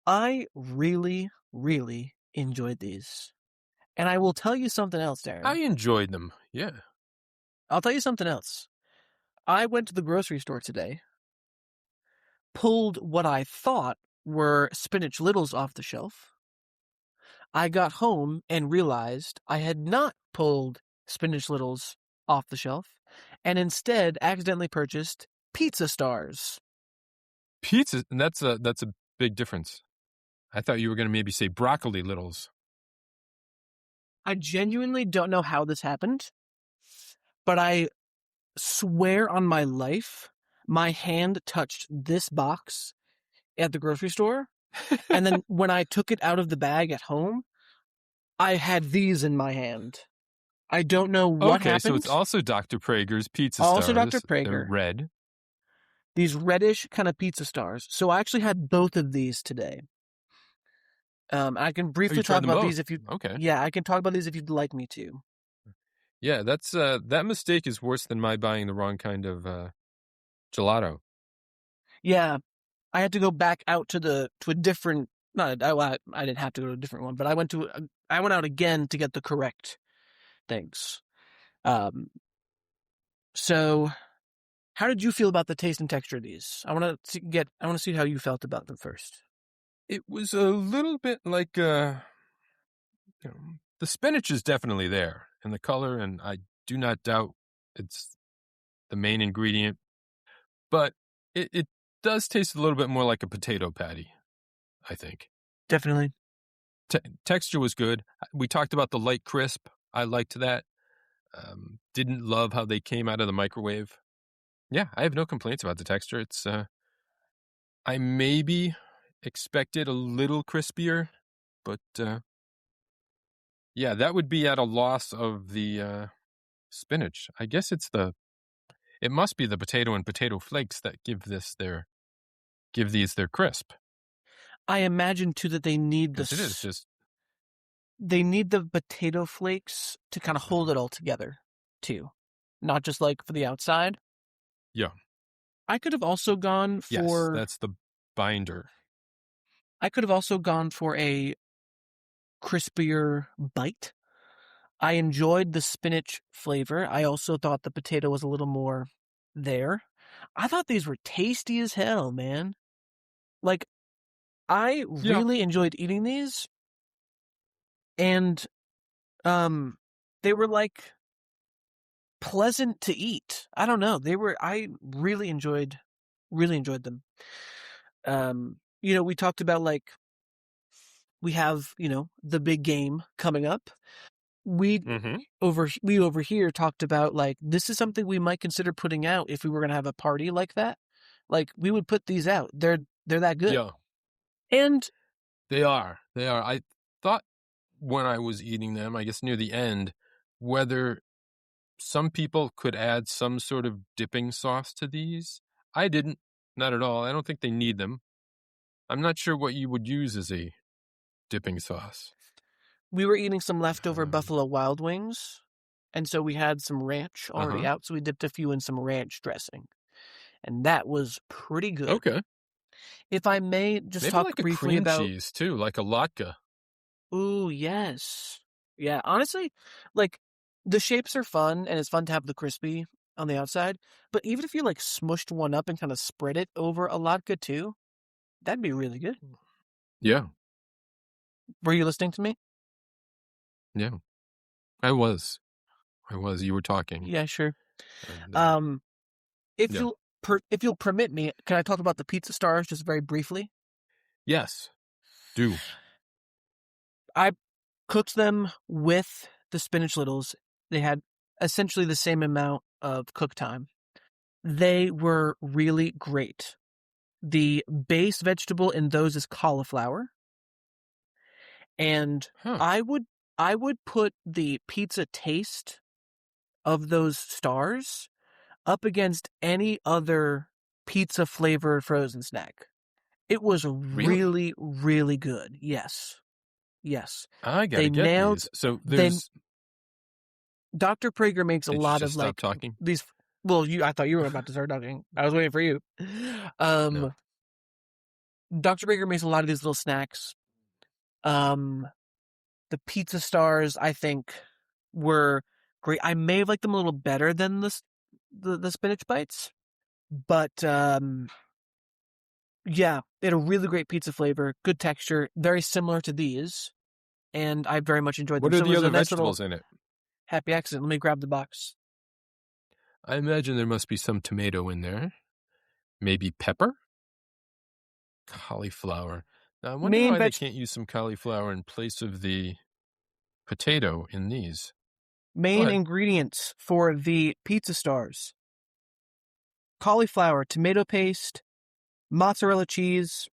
I really, really enjoyed these. And I will tell you something else, Darren. I enjoyed them, yeah. I'll tell you something else. I went to the grocery store today, pulled what I thought were spinach littles off the shelf. I got home and realized I had not pulled spinach littles off the shelf and instead accidentally purchased pizza stars. Pizza? That's a big difference. I thought you were going to maybe say broccoli littles. I genuinely don't know how this happened, but I swear on my life, my hand touched this box at the grocery store, and then when I took it out of the bag at home, I had these in my hand. I don't know what happened. Okay, so it's also Dr. Praeger's pizza stars. Also Dr. Praeger. They're red. these reddish kind of pizza stars. So I actually had both of these today. I can briefly talk about these if you. Okay. Yeah, I can talk about these if you'd like me to. Yeah, that's that mistake is worse than my buying the wrong kind of gelato. Yeah, I had to go back out to a different. Not I didn't have to go to a different one, but I went out again to get the correct things. So how did you feel about the taste and texture of these? I want to see how you felt about them first. It was a little bit like the spinach is definitely there in the color, and I do not doubt it's the main ingredient, but it does taste a little bit more like a potato patty, I think. Definitely. Texture was good. We talked about the light crisp. I liked that. Didn't love how they came out of the microwave. Yeah, I have no complaints about the texture. It's I maybe expected a little crispier, but yeah, that would be at a loss of the spinach. I guess it must be the potato and potato flakes that give these their crisp. I imagine too that they need Because it is just they need the potato flakes to kind of hold it all together too, not just like for the outside. yeah. I could have also gone Yes, for that's the binder. I could have also gone for a crispier bite. I enjoyed the spinach flavor. I also thought the potato was a little more there. I thought these were tasty as hell, man. Like, I Yeah. really enjoyed eating these, and they were like pleasant to eat. I don't know. I really enjoyed them. We talked about like we have, the big game coming up. We Mm-hmm. over here talked about like this is something we might consider putting out if we were going to have a party like that. Like we would put these out. They're that good. Yeah. And They are. They are. I thought when I was eating them, I guess near the end, whether some people could add some sort of dipping sauce to these. I didn't. Not at all. I don't think they need them. I'm not sure what you would use as a dipping sauce. we were eating some leftover Um, Buffalo Wild Wings, and so we had some ranch already uh-huh. out, so we dipped a few in some ranch dressing. And that was pretty good. Okay. If I may just Maybe talk like a briefly cream about cheese, too, like a latke. ooh, yes. Yeah, honestly, like the shapes are fun and it's fun to have the crispy on the outside, but even if you like smushed one up and kind of spread it over a latke too, that'd be really good. Yeah. Were you listening to me? Yeah. I was. You were talking. Yeah, sure. And, Um, if yeah. if you'll permit me, can I talk about the pizza stars just very briefly? Yes. Do. I cooked them with the spinach littles. They had essentially the same amount of cook time. They were really great. The base vegetable in those is cauliflower. And Huh. I would put the pizza taste of those stars up against any other pizza flavored frozen snack. It was Really? really, really good. Yes. Yes. I got They to get nailed these. So they there's. Dr. Praeger makes a Did you lot just of stop like talking? these well, I thought you were about to start talking. I was waiting for you. No. Dr. Praeger makes a lot of these little snacks. Um the pizza stars I think were great. I may have liked them a little better than the spinach bites, but yeah, they had a really great pizza flavor, good texture, very similar to these, and I very much enjoyed them. What are So it the was a other nice little vegetables in it? happy accident. Let me grab the box. I imagine there must be some tomato in there. Maybe pepper? Cauliflower. Now, I wonder Main why they veg can't use some cauliflower in place of the potato in these. Go main ahead. ingredients for the pizza stars: cauliflower, tomato paste, mozzarella cheese,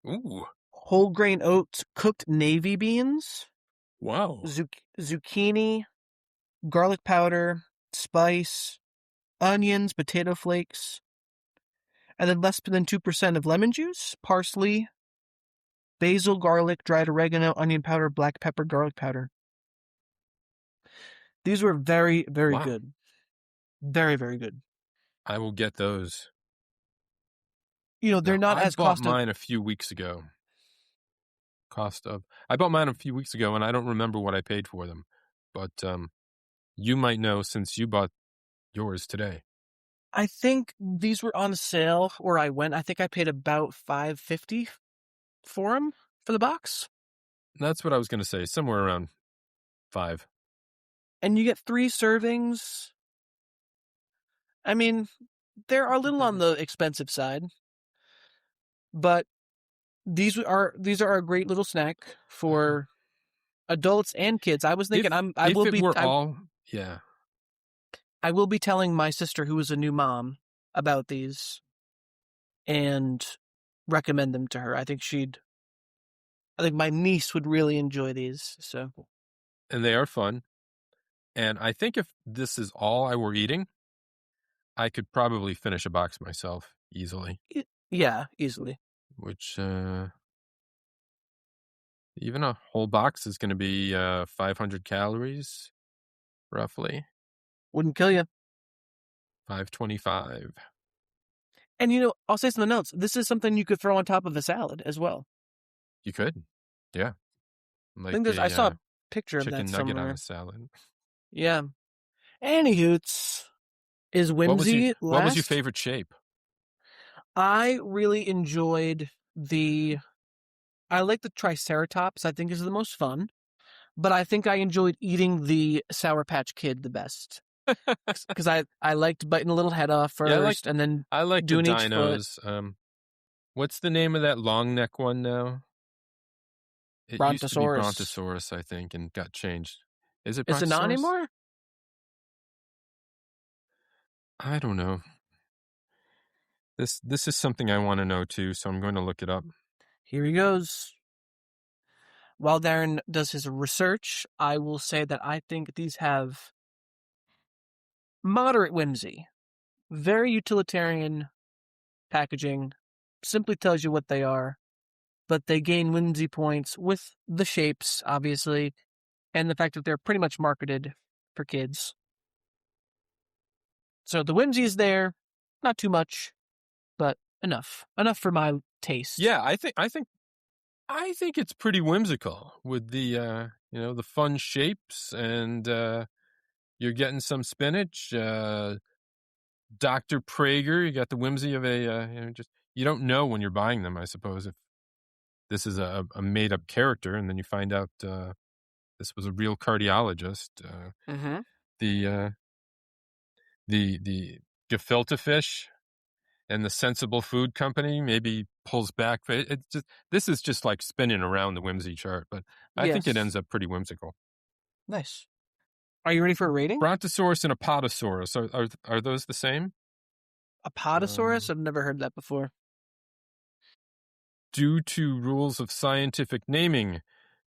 Ooh. whole grain oats, cooked navy beans, Wow. zucchini, garlic powder, spice, onions, potato flakes, And then less than 2% of lemon juice, parsley, basil, garlic, dried oregano, onion powder, black pepper, garlic powder. These were very, very good. Very, very good. I will get those. They're not as I bought mine a few weeks ago. I bought mine a few weeks ago, and I don't remember what I paid for them. But you might know since you bought yours today. I think these were on sale where I went. I think I paid about $5.50 for them, for the box. That's what I was going to say, somewhere around $5. And you get 3 servings. I mean, they're a little on the expensive side, but these are a great little snack for adults and kids. I was thinking I will be telling my sister, who is a new mom, about these and recommend them to her. I think my niece would really enjoy these. So, and they are fun. And I think if this is all I were eating, I could probably finish a box myself easily. Yeah, easily. Which even a whole box is going to be 500 calories, roughly. Wouldn't kill you. 525. And I'll say something else. This is something you could throw on top of a salad as well. You could, yeah. Like I saw a picture of that chicken somewhere. nugget on a salad. Yeah. Anywhoots, is whimsy last? What was your favorite shape? I really enjoyed I like the Triceratops. I think is the most fun. But I think I enjoyed eating the Sour Patch Kid the best. Because I liked biting a little head off first, and then I like doing the each dinos. foot. What's the name of that long neck one now? It used to be Brontosaurus, I think, and got changed. Is it Brontosaurus? Is it not anymore? I don't know. This is something I want to know too, so I'm going to look it up. Here he goes. While Darren does his research, I will say that I think these have moderate whimsy. Very utilitarian packaging. Simply tells you what they are. But they gain whimsy points with the shapes, obviously, and the fact that they're pretty much marketed for kids. So the whimsy is there. Not too much, but enough. Enough for my taste. Yeah, I think it's pretty whimsical with the the fun shapes, and you're getting some spinach. Dr. Praeger, you got the whimsy of you don't know when you're buying them, I suppose, if this is a made up character, and then you find out this was a real cardiologist. The gefilte fish and the Sensible Food Company maybe pulls back. This is just like spinning around the whimsy chart, but I think it ends up pretty whimsical. Nice. Are you ready for a rating? Brontosaurus and Apatosaurus. Are those the same? Apatosaurus? I've never heard that before. Due to rules of scientific naming,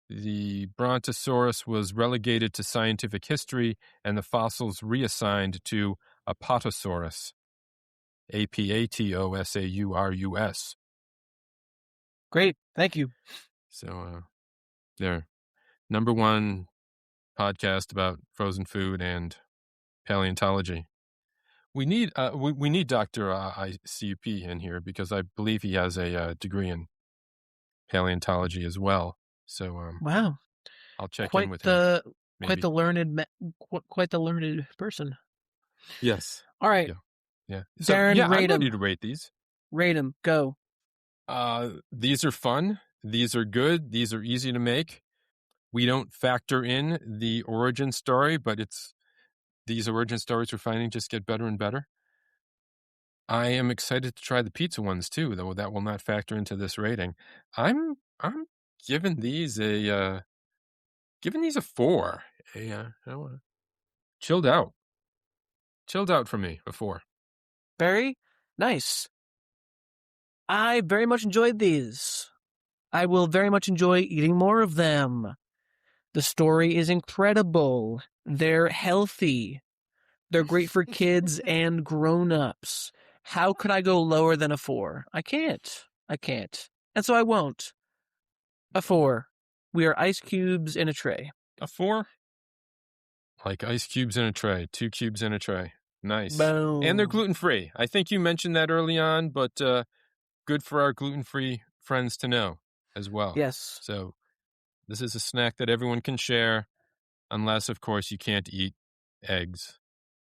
the Brontosaurus was relegated to scientific history and the fossils reassigned to Apatosaurus. Apatosaurus. Great. Thank you. So, there. Number 1 podcast about frozen food and paleontology. We need we need Dr. ICUP in here because I believe he has a degree in paleontology as well. So wow, I'll check in with him. Quite the learned person. Yes. All right. Yeah. So, Darren, I'm ready to rate these. Rate them. Go. These are fun. These are good. These are easy to make. We don't factor in the origin story, but these origin stories we're finding just get better and better. I am excited to try the pizza ones too, though that will not factor into this rating. I'm giving these a 4. Chilled out for me, a 4. Very nice. I very much enjoyed these. I will very much enjoy eating more of them. The story is incredible. They're healthy. They're great for kids and grown-ups. How could I go lower than a 4? I can't. And so I won't. A 4. We are ice cubes in a tray. A 4? Like ice cubes in a tray. 2 cubes in a tray. Nice. Boom. And they're gluten-free. I think you mentioned that early on, but good for our gluten-free friends to know as well. Yes. So this is a snack that everyone can share, unless, of course, you can't eat eggs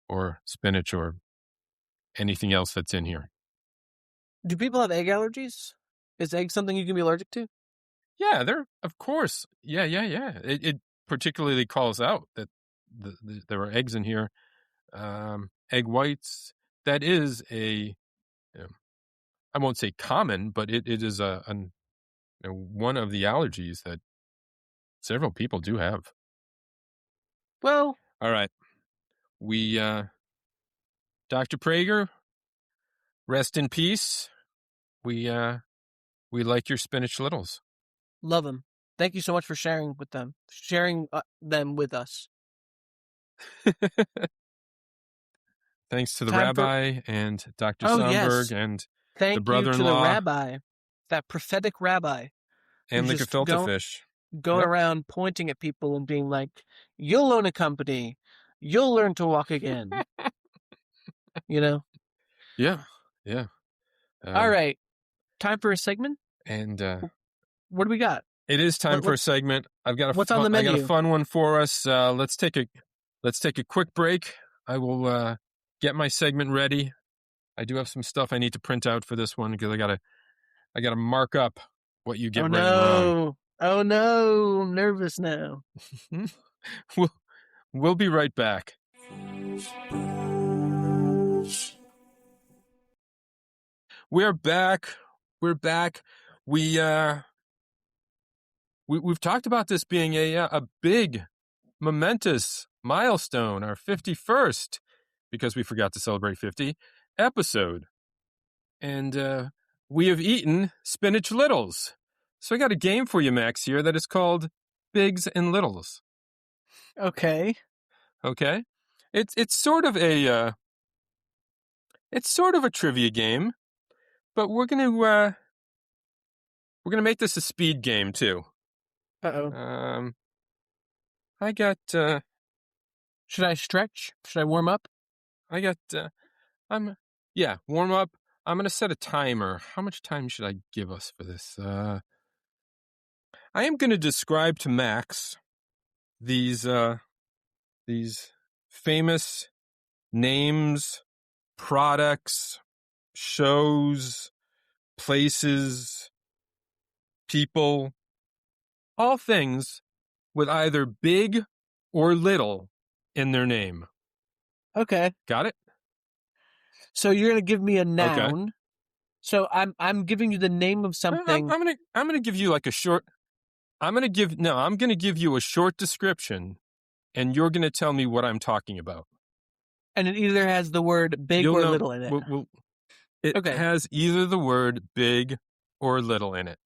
or spinach or anything else that's in here. Do people have egg allergies? Is egg something you can be allergic to? Yeah, of course. Yeah. It particularly calls out that there are eggs in here. Egg whites. That is I won't say common, but it is one of the allergies that several people do have. Well, all right. We, Dr. Praeger, rest in peace. We like your spinach littles. Love them. Thank you so much for sharing them with us. Thanks to the rabbi and Dr. Somberg and the brother-in-law. Thank you to the rabbi, that prophetic rabbi. And the gefilte fish. Going around pointing at people and being like, you'll own a company. You'll learn to walk again. You know? Yeah. All right. Time for a segment? And what do we got? It is time for a segment. What's on the menu? I got a fun one for us. Let's take a quick break. I will get my segment ready. I do have some stuff I need to print out for this one because I gotta mark up what you get right and wrong. Oh no, I'm nervous now. We'll be right back. We're back. We've talked about this being a big, momentous milestone, our 51st, because we forgot to celebrate 50 episode. And we have eaten spinach littles. So I got a game for you, Max, here that is called Bigs and Littles. Okay. It's sort of a trivia game, but we're gonna make this a speed game too. Uh-oh. I got. Should I stretch? Should I warm up? I got. Warm up. I'm gonna set a timer. How much time should I give us for this? I am gonna describe to Max these famous names, products, shows, places, people, all things with either big or little in their name. Okay. Got it? So you're going to give me a noun. Okay. So I'm giving you the name of something. I'm going to give you like a short I'm going to give you a short description and you're going to tell me what I'm talking about. And it either has the word big or little in it. It has either the word big or little in it.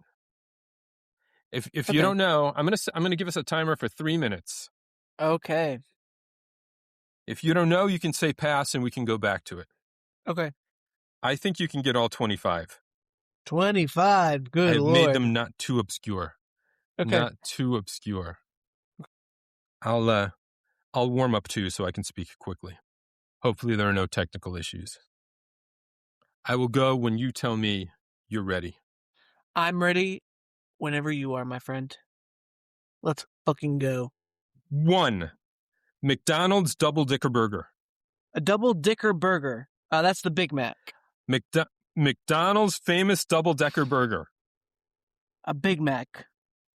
If you don't know, I'm going to give us a timer for 3 minutes. Okay. If you don't know, you can say pass and we can go back to it. Okay. I think you can get all 25. 25. Good Lord. I made them not too obscure. Okay. Not too obscure. I'll warm up too so I can speak quickly. Hopefully there are no technical issues. I will go when you tell me you're ready. I'm ready whenever you are, my friend. Let's fucking go. 1. McDonald's Double Dicker Burger. A Double Dicker Burger. That's the Big Mac. McDonald's famous Double Decker Burger. A Big Mac.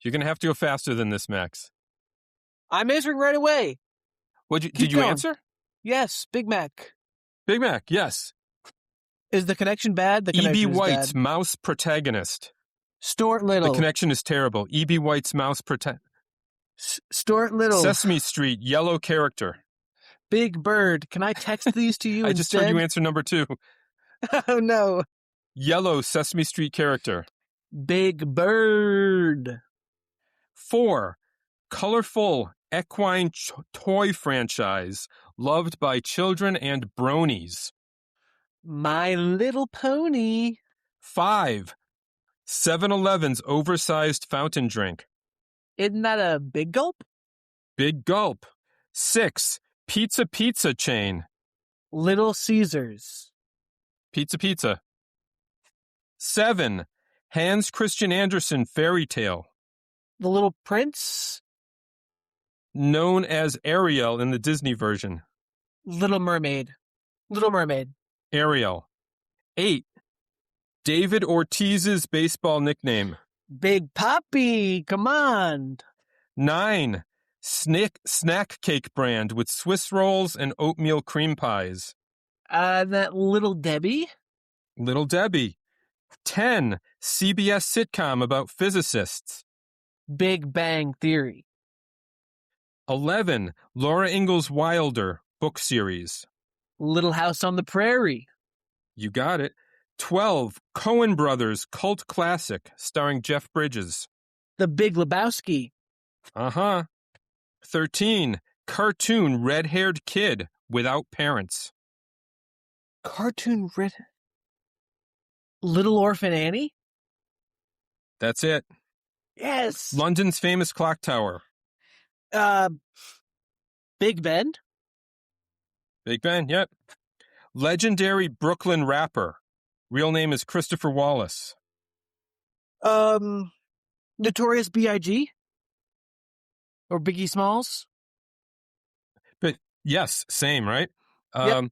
You're going to have to go faster than this, Max. I'm answering right away. Did you answer? Yes, Big Mac. Big Mac, yes. Is the connection bad? The connection E.B. is White's bad. Mouse Protagonist. Stuart Little. The connection is terrible. E.B. White's Mouse Protagonist. Stuart Little. Sesame Street, yellow character. Big Bird. Can I text these to you I instead? just heard you answer number 2. Oh, no. Yellow Sesame Street character. Big Bird. 4. Colorful equine toy franchise loved by children and bronies. My Little Pony. 5. 7-Eleven's oversized fountain drink. Isn't that a big gulp? Big gulp. 6. Pizza chain. Little Caesars. Pizza. 7. Hans Christian Andersen fairy tale. The Little Prince. Known as Ariel in the Disney version. Little Mermaid. Ariel. 8. David Ortiz's baseball nickname. Big Papi. Come on. 9. Snack cake brand with Swiss rolls and oatmeal cream pies. That Little Debbie. Little Debbie. 10. CBS sitcom about physicists. Big Bang Theory. 11. Laura Ingalls Wilder book series. Little House on the Prairie. You got it. 12. Coen Brothers cult classic starring Jeff Bridges. The Big Lebowski. 13. Cartoon red-haired kid without parents. Cartoon red. Little Orphan Annie? That's it. Yes. London's famous clock tower. Big Ben? Big Ben, yep. Legendary Brooklyn rapper. Real name is Christopher Wallace. Notorious B.I.G.? Or Biggie Smalls? But yes, same, right? Yep.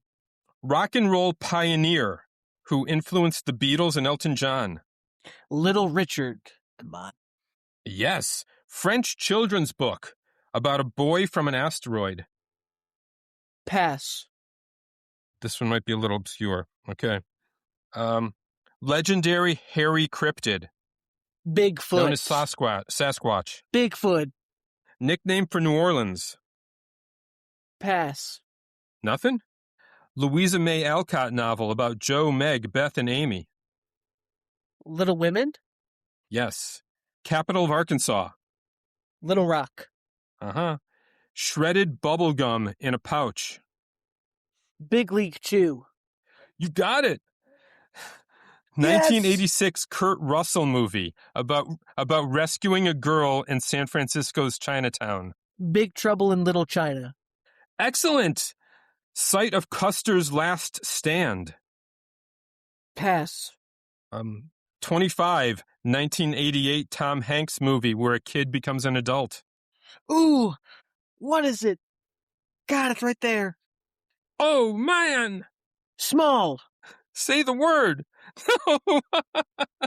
Rock and roll pioneer who influenced the Beatles and Elton John. Little Richard. Come on. Yes. French children's book about a boy from an asteroid. Pass. This one might be a little obscure. Okay. Legendary hairy cryptid. Bigfoot. Known as Sasquatch. Bigfoot. Nickname for New Orleans. Pass. Nothing? Louisa May Alcott novel about Joe, Meg, Beth, and Amy. Little Women? Yes. Capital of Arkansas. Little Rock. Shredded bubble gum in a pouch. Big League Chew. You got it. Yes! 1986 Kurt Russell movie about rescuing a girl in San Francisco's Chinatown. Big Trouble in Little China. Excellent. Site of Custer's Last Stand. Pass. 25 1988 Tom Hanks movie where a kid becomes an adult. Ooh, what is it? God, it's right there. Oh, man. Small. Say the word.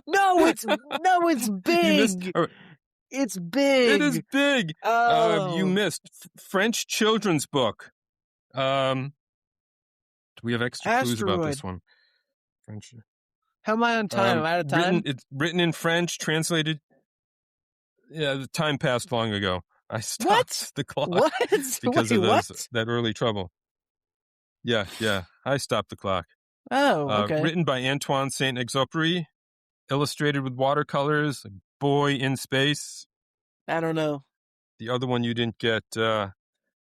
No, it's big. It's big. It is big. Oh. You missed. French children's book. Do we have extra clues about this one? French. How am I on time? Am I out of time? It's written in French, translated. Yeah, the time passed long ago. I stopped the clock because of that early trouble. Yeah. I stopped the clock. Oh, okay. Written by Antoine Saint-Exupéry, illustrated with watercolors, a boy in space. I don't know. The other one you didn't get,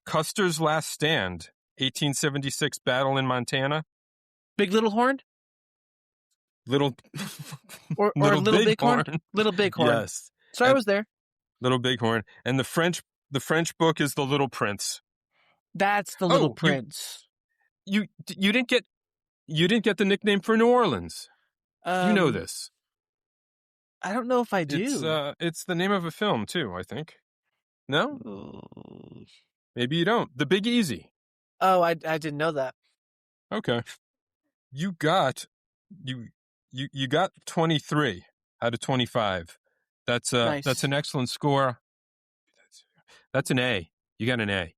Custer's Last Stand, 1876 battle in Montana. Big Little Horn? Little Bighorn? Little Bighorn. Yes. So I was there. Little Bighorn. And the French book is The Little Prince. That's The Little Prince. You didn't get the nickname for New Orleans. You know this. I don't know if I do. It's the name of a film too, I think. No? Oh. Maybe you don't. The Big Easy. Oh, I didn't know that. Okay. You got 23 out of 25. That's nice. That's an excellent score. That's an A. You got an A.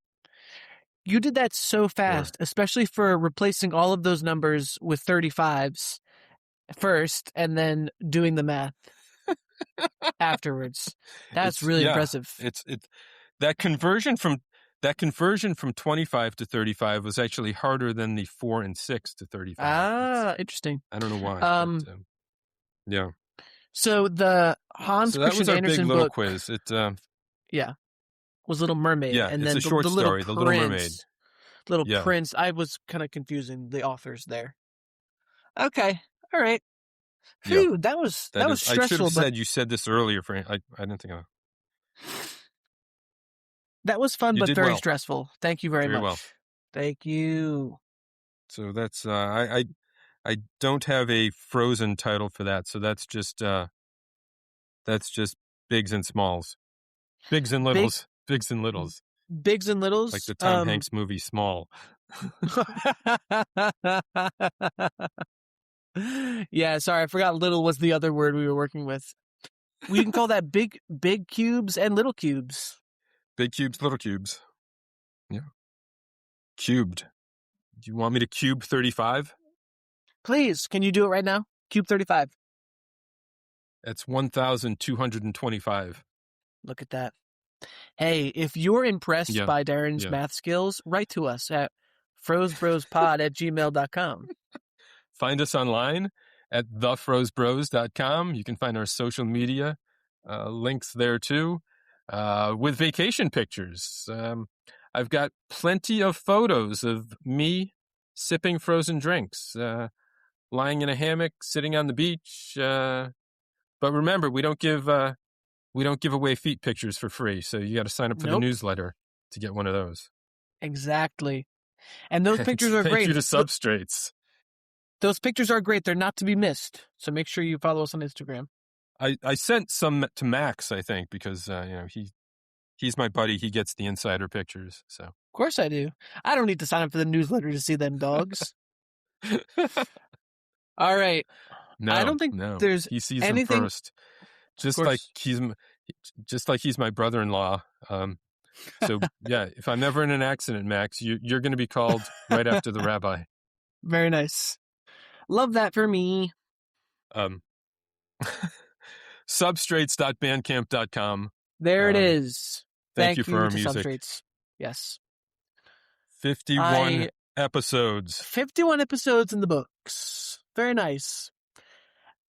You did that so fast, especially for replacing all of those numbers with 35s first and then doing the math afterwards. That's really impressive. It's that conversion from 25 to 35 was actually harder than the 4 and 6 to 35. Interesting. I don't know why. Yeah. So the Hans Christian Andersen big little book quiz. It was Little Mermaid. Yeah, and it's then a short story, The Little Mermaid. Little Prince. I was kind of confusing the authors there. Okay. All right. Yeah. Phew, that was I should have stressful, but said you said this earlier, Frank. I didn't think of that was fun, You but did very well. stressful. Thank you very Very well. much. Thank you. So that's I don't have a Frozen title for that. So that's just bigs and smalls. Bigs and Big, littles. Bigs and littles. bigs and littles. Like the Tom Hanks movie Small. Yeah, sorry, I forgot little was the other word we were working with. We can call that big cubes and little cubes. Big cubes, little cubes. Yeah. Cubed. Do you want me to cube 35? Please, can you do it right now? Cube 35. That's 1,225. Look at that. Hey, if you're impressed by Darren's math skills, write to us at frozebrospod@gmail.com. Find us online at thefrozebros.com. You can find our social media links there too, with vacation pictures. I've got plenty of photos of me sipping frozen drinks, lying in a hammock, sitting on the beach. But remember, we don't give away feet pictures for free. So you got to sign up for the newsletter to get one of those. Exactly. And those pictures are great. Thank you to Substrates. Those pictures are great. They're not to be missed. So make sure you follow us on Instagram. I sent some to Max, I think, because he's my buddy. He gets the insider pictures. So of course I do. I don't need to sign up for the newsletter to see them dogs. All right. No, I don't think there's he sees anything... them first. Just like he's my brother-in-law. So yeah, if I'm ever in an accident, Max, you're going to be called right after the rabbi. Very nice. Love that for me. Substrates.bandcamp.com. There it is. Thank you for our music. Substrates. Yes. 51 episodes. 51 episodes in the books. Very nice.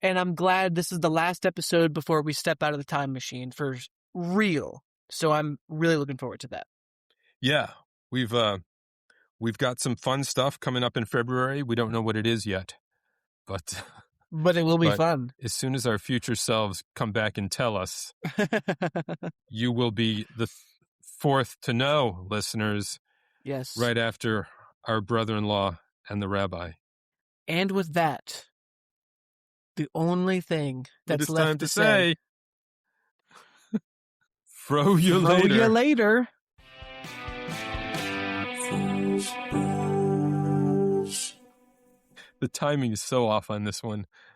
And I'm glad this is the last episode before we step out of the time machine for real. So I'm really looking forward to that. Yeah. We've got some fun stuff coming up in February. We don't know what it is yet. But it will be fun. As soon as our future selves come back and tell us, you will be the fourth to know, listeners. Yes. Right after our brother-in-law and the rabbi. And with that, the only thing that's left time to say, fro you later. The timing is so off on this one.